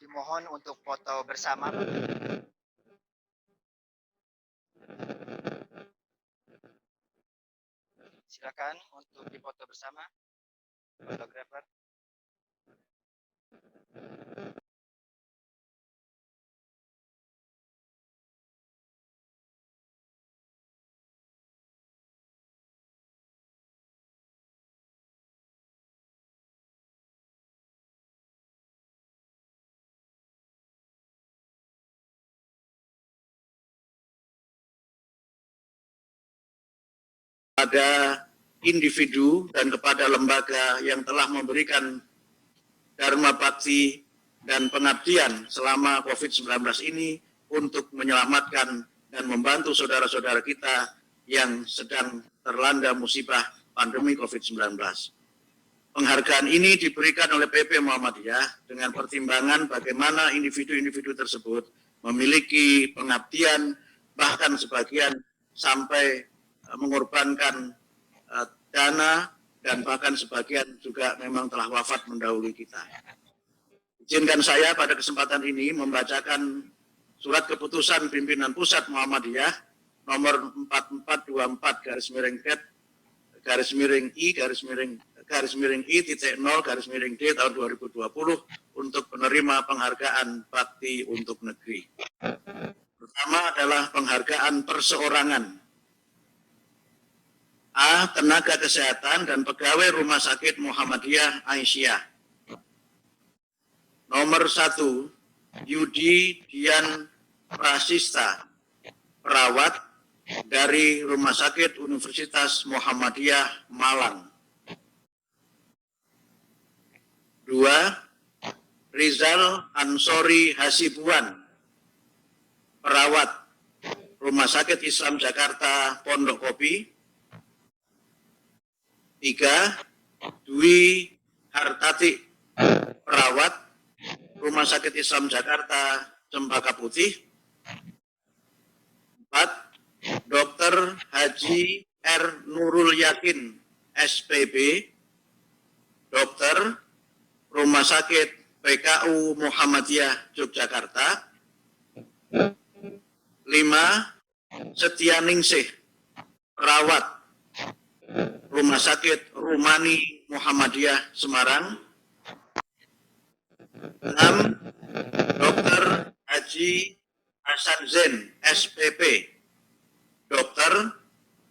Dimohon untuk foto bersama. Silakan untuk difoto bersama, fotografer. Kepada individu dan kepada lembaga yang telah memberikan dharma bakti dan pengabdian selama COVID-19 ini untuk menyelamatkan dan membantu saudara-saudara kita yang sedang terlanda musibah pandemi COVID-19. Penghargaan ini diberikan oleh PP Muhammadiyah dengan pertimbangan bagaimana individu-individu tersebut memiliki pengabdian, bahkan sebagian sampai mengorbankan dana, dan bahkan sebagian juga memang telah wafat mendahului kita. Izinkan saya pada kesempatan ini membacakan surat keputusan pimpinan pusat Muhammadiyah nomor 4424-I-I-I-0-D tahun 2020 untuk penerima penghargaan bakti untuk negeri. Pertama adalah penghargaan perseorangan. A. Tenaga kesehatan dan pegawai Rumah Sakit Muhammadiyah Aisyah. Nomor 1, Yudi Dian Prasista, perawat dari Rumah Sakit Universitas Muhammadiyah Malang. 2, Rizal Ansori Hasibuan, perawat Rumah Sakit Islam Jakarta Pondok Kopi. 3, Dwi Hartati, perawat Rumah Sakit Islam Jakarta Cempaka Putih. 4, Dr. Haji R. Nurul Yakin, SPB, dokter Rumah Sakit PKU Muhammadiyah Yogyakarta. 5, Setianingsih, perawat Rumah Sakit Rumani Muhammadiyah Semarang. 6, Dr. Haji Hasan Zain, SPP, dokter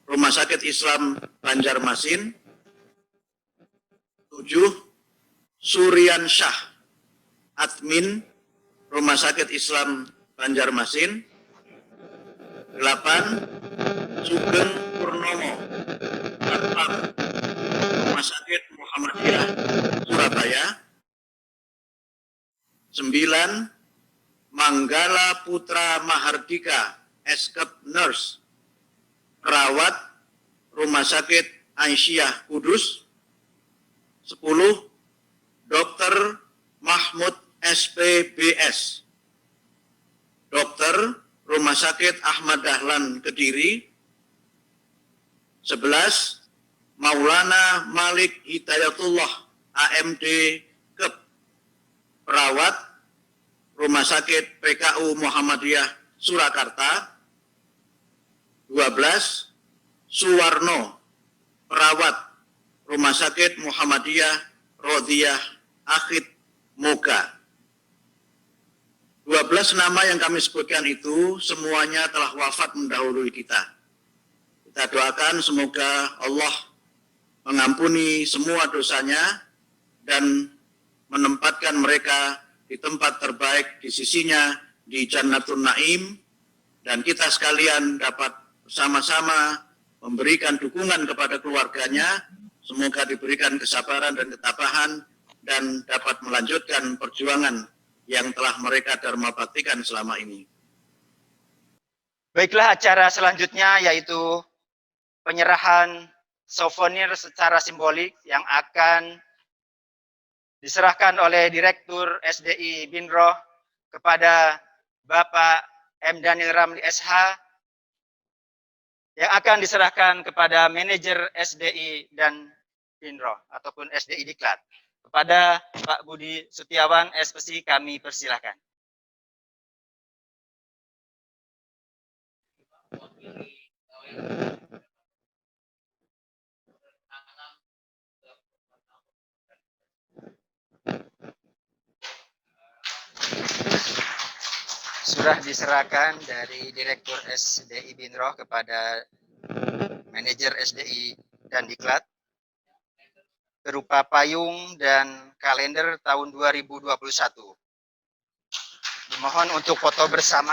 Rumah Sakit Islam Banjarmasin. 7, Surian Syah, admin Rumah Sakit Islam Banjarmasin. 8, Sugeng Purnomo, Satpam Rumah Sakit Muhammadiyah Surabaya. 9, Manggala Putra Mahardika, Eskep Nurse, perawat Rumah Sakit Aisyah Kudus. 10, Dr. Mahmud SPBS, dokter Rumah Sakit Ahmad Dahlan Kediri. 11, Maulana Malik Hidayatullah, AMD Kep, perawat Rumah Sakit PKU Muhammadiyah Surakarta. 12, Suwarno, perawat Rumah Sakit Muhammadiyah Rodiyah Akhid Moga. 12 nama yang kami sebutkan itu semuanya telah wafat mendahului kita. Kita doakan semoga Allah mengampuni semua dosanya dan menempatkan mereka di tempat terbaik di sisinya di Jannatun Naim, dan kita sekalian dapat bersama-sama memberikan dukungan kepada keluarganya. Semoga diberikan kesabaran dan ketabahan dan dapat melanjutkan perjuangan yang telah mereka dharma baktikan selama ini. Baiklah, acara selanjutnya yaitu penyerahan souvenir secara simbolik yang akan diserahkan oleh Direktur SDI Binroh kepada Bapak M. Daniel Ramli SH, yang akan diserahkan kepada manajer SDI dan Binroh ataupun SDI Diklat. Kepada Pak Budi Setiawan, SPSI, kami persilahkan. Sudah diserahkan dari Direktur SDI Binroh kepada manajer SDI dan Diklat berupa payung dan kalender tahun 2021. Dimohon untuk foto bersama.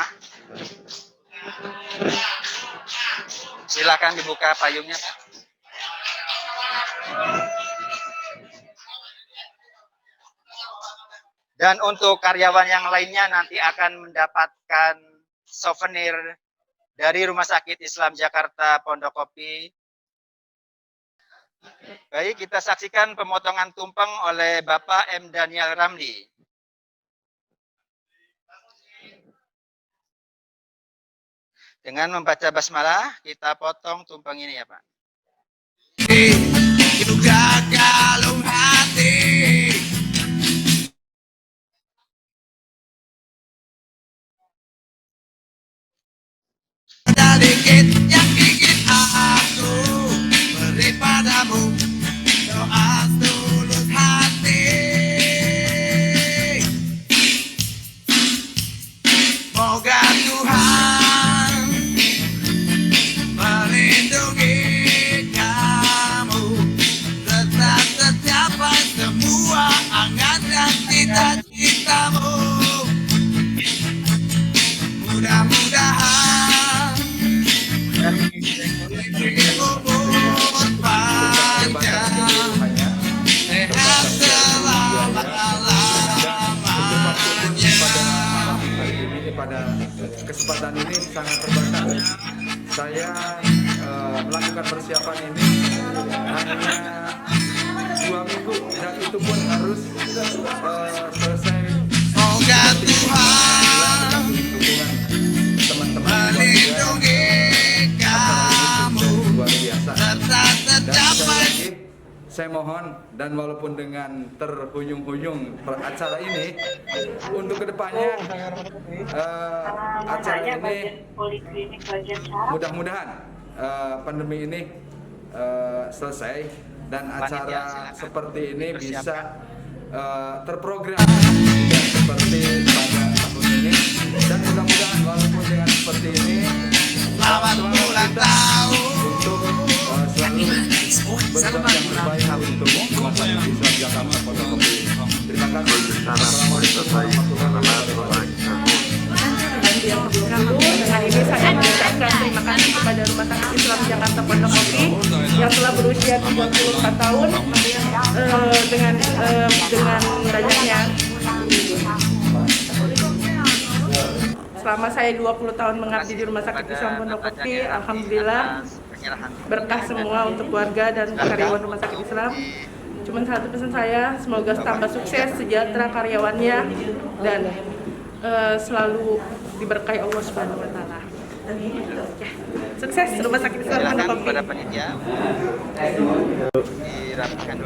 Silakan dibuka payungnya, Pak. Dan untuk karyawan yang lainnya nanti akan mendapatkan souvenir dari Rumah Sakit Islam Jakarta Pondok Kopi. Baik, kita saksikan pemotongan tumpeng oleh Bapak M. Daniel Ramli. Dengan membaca basmalah, kita potong tumpeng ini ya Pak. Juga galung hati. Ada dikit yang ingin aku beri padamu, doa tulus hati. Moga Tuhan melindungi kamu, tetap tercapai semua angan dan cita-citamu. Mudah-mudahan umur panjang, sehat selama-lamanya. Pada kesempatan ini sangat terbatas. Saya melakukan persiapan ini hanya 2 minggu dan itu pun harus selesai. Semoga Tuhan teman-teman melindungi kamu, luar biasa. tetap tercapai. Saya mohon, dan walaupun dengan terhuyung-huyung acara ini, untuk kedepannya acara ini mudah-mudahan pandemi ini selesai dan acara seperti ini bisa terprogram seperti pada tahun ini, dan mudah-mudahan walaupun dengan seperti ini Selamat ulang tahun untuk selalu berbuat yang terbaik untuk Rumah Sakit Islam Jakarta Pondok Kopi. Terima kasih. Assalamualaikum warahmatullahi wabarakatuh. Dengan ini saya mengucapkan terima kasih kepada Rumah Sakit Islam Jakarta Pondok Kopi yang telah berusia 34 tahun dengan banyaknya. Selama saya 20 tahun mengabdi di Rumah Sakit Islam Pondok Kopi, alhamdulillah berkah semua untuk keluarga dan karyawan Rumah Sakit Islam. Cuman satu pesan saya, semoga tambah sukses, sejahtera karyawannya, dan selalu diberkahi Allah Subhanahu wa Ta'ala. Sukses Rumah Sakit Islam Pondok Kopi.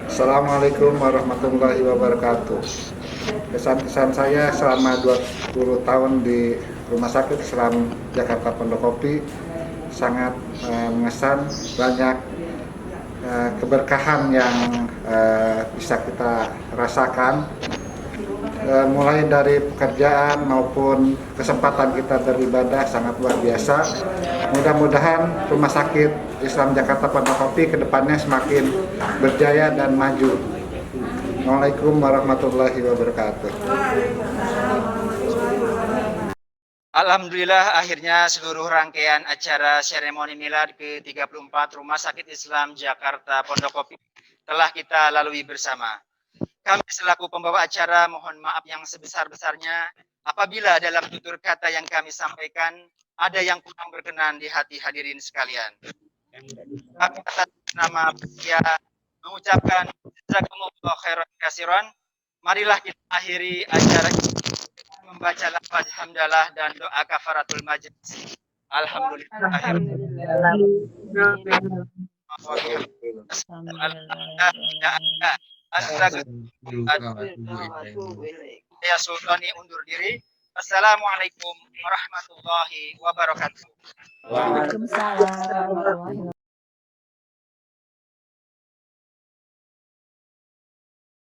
Assalamualaikum warahmatullahi wabarakatuh. Kesan-kesan saya selama 20 tahun di Rumah Sakit Islam Jakarta Pondok Kopi sangat mengesan, banyak keberkahan yang bisa kita rasakan, mulai dari pekerjaan maupun kesempatan kita beribadah sangat luar biasa. Mudah-mudahan Rumah Sakit Islam Jakarta Pondok Kopi kedepannya semakin berjaya dan maju. Assalamualaikum warahmatullahi wabarakatuh. Alhamdulillah, akhirnya seluruh rangkaian acara seremoni milad ke-34 Rumah Sakit Islam Jakarta Pondok Kopi telah kita lalui bersama. Kami selaku pembawa acara mohon maaf yang sebesar-besarnya apabila dalam tutur kata yang kami sampaikan ada yang kurang berkenan di hati hadirin sekalian. Kami atas nama ya mengucapkan jazakumullah khairan katsiran. Marilah kita akhiri acara ini membaca lafaz hamdalah dan doa kafaratul majlis. Alhamdulillah. Saya Sultani undur diri. Assalamualaikum warahmatullahi wabarakatuh. Waalaikumsalam.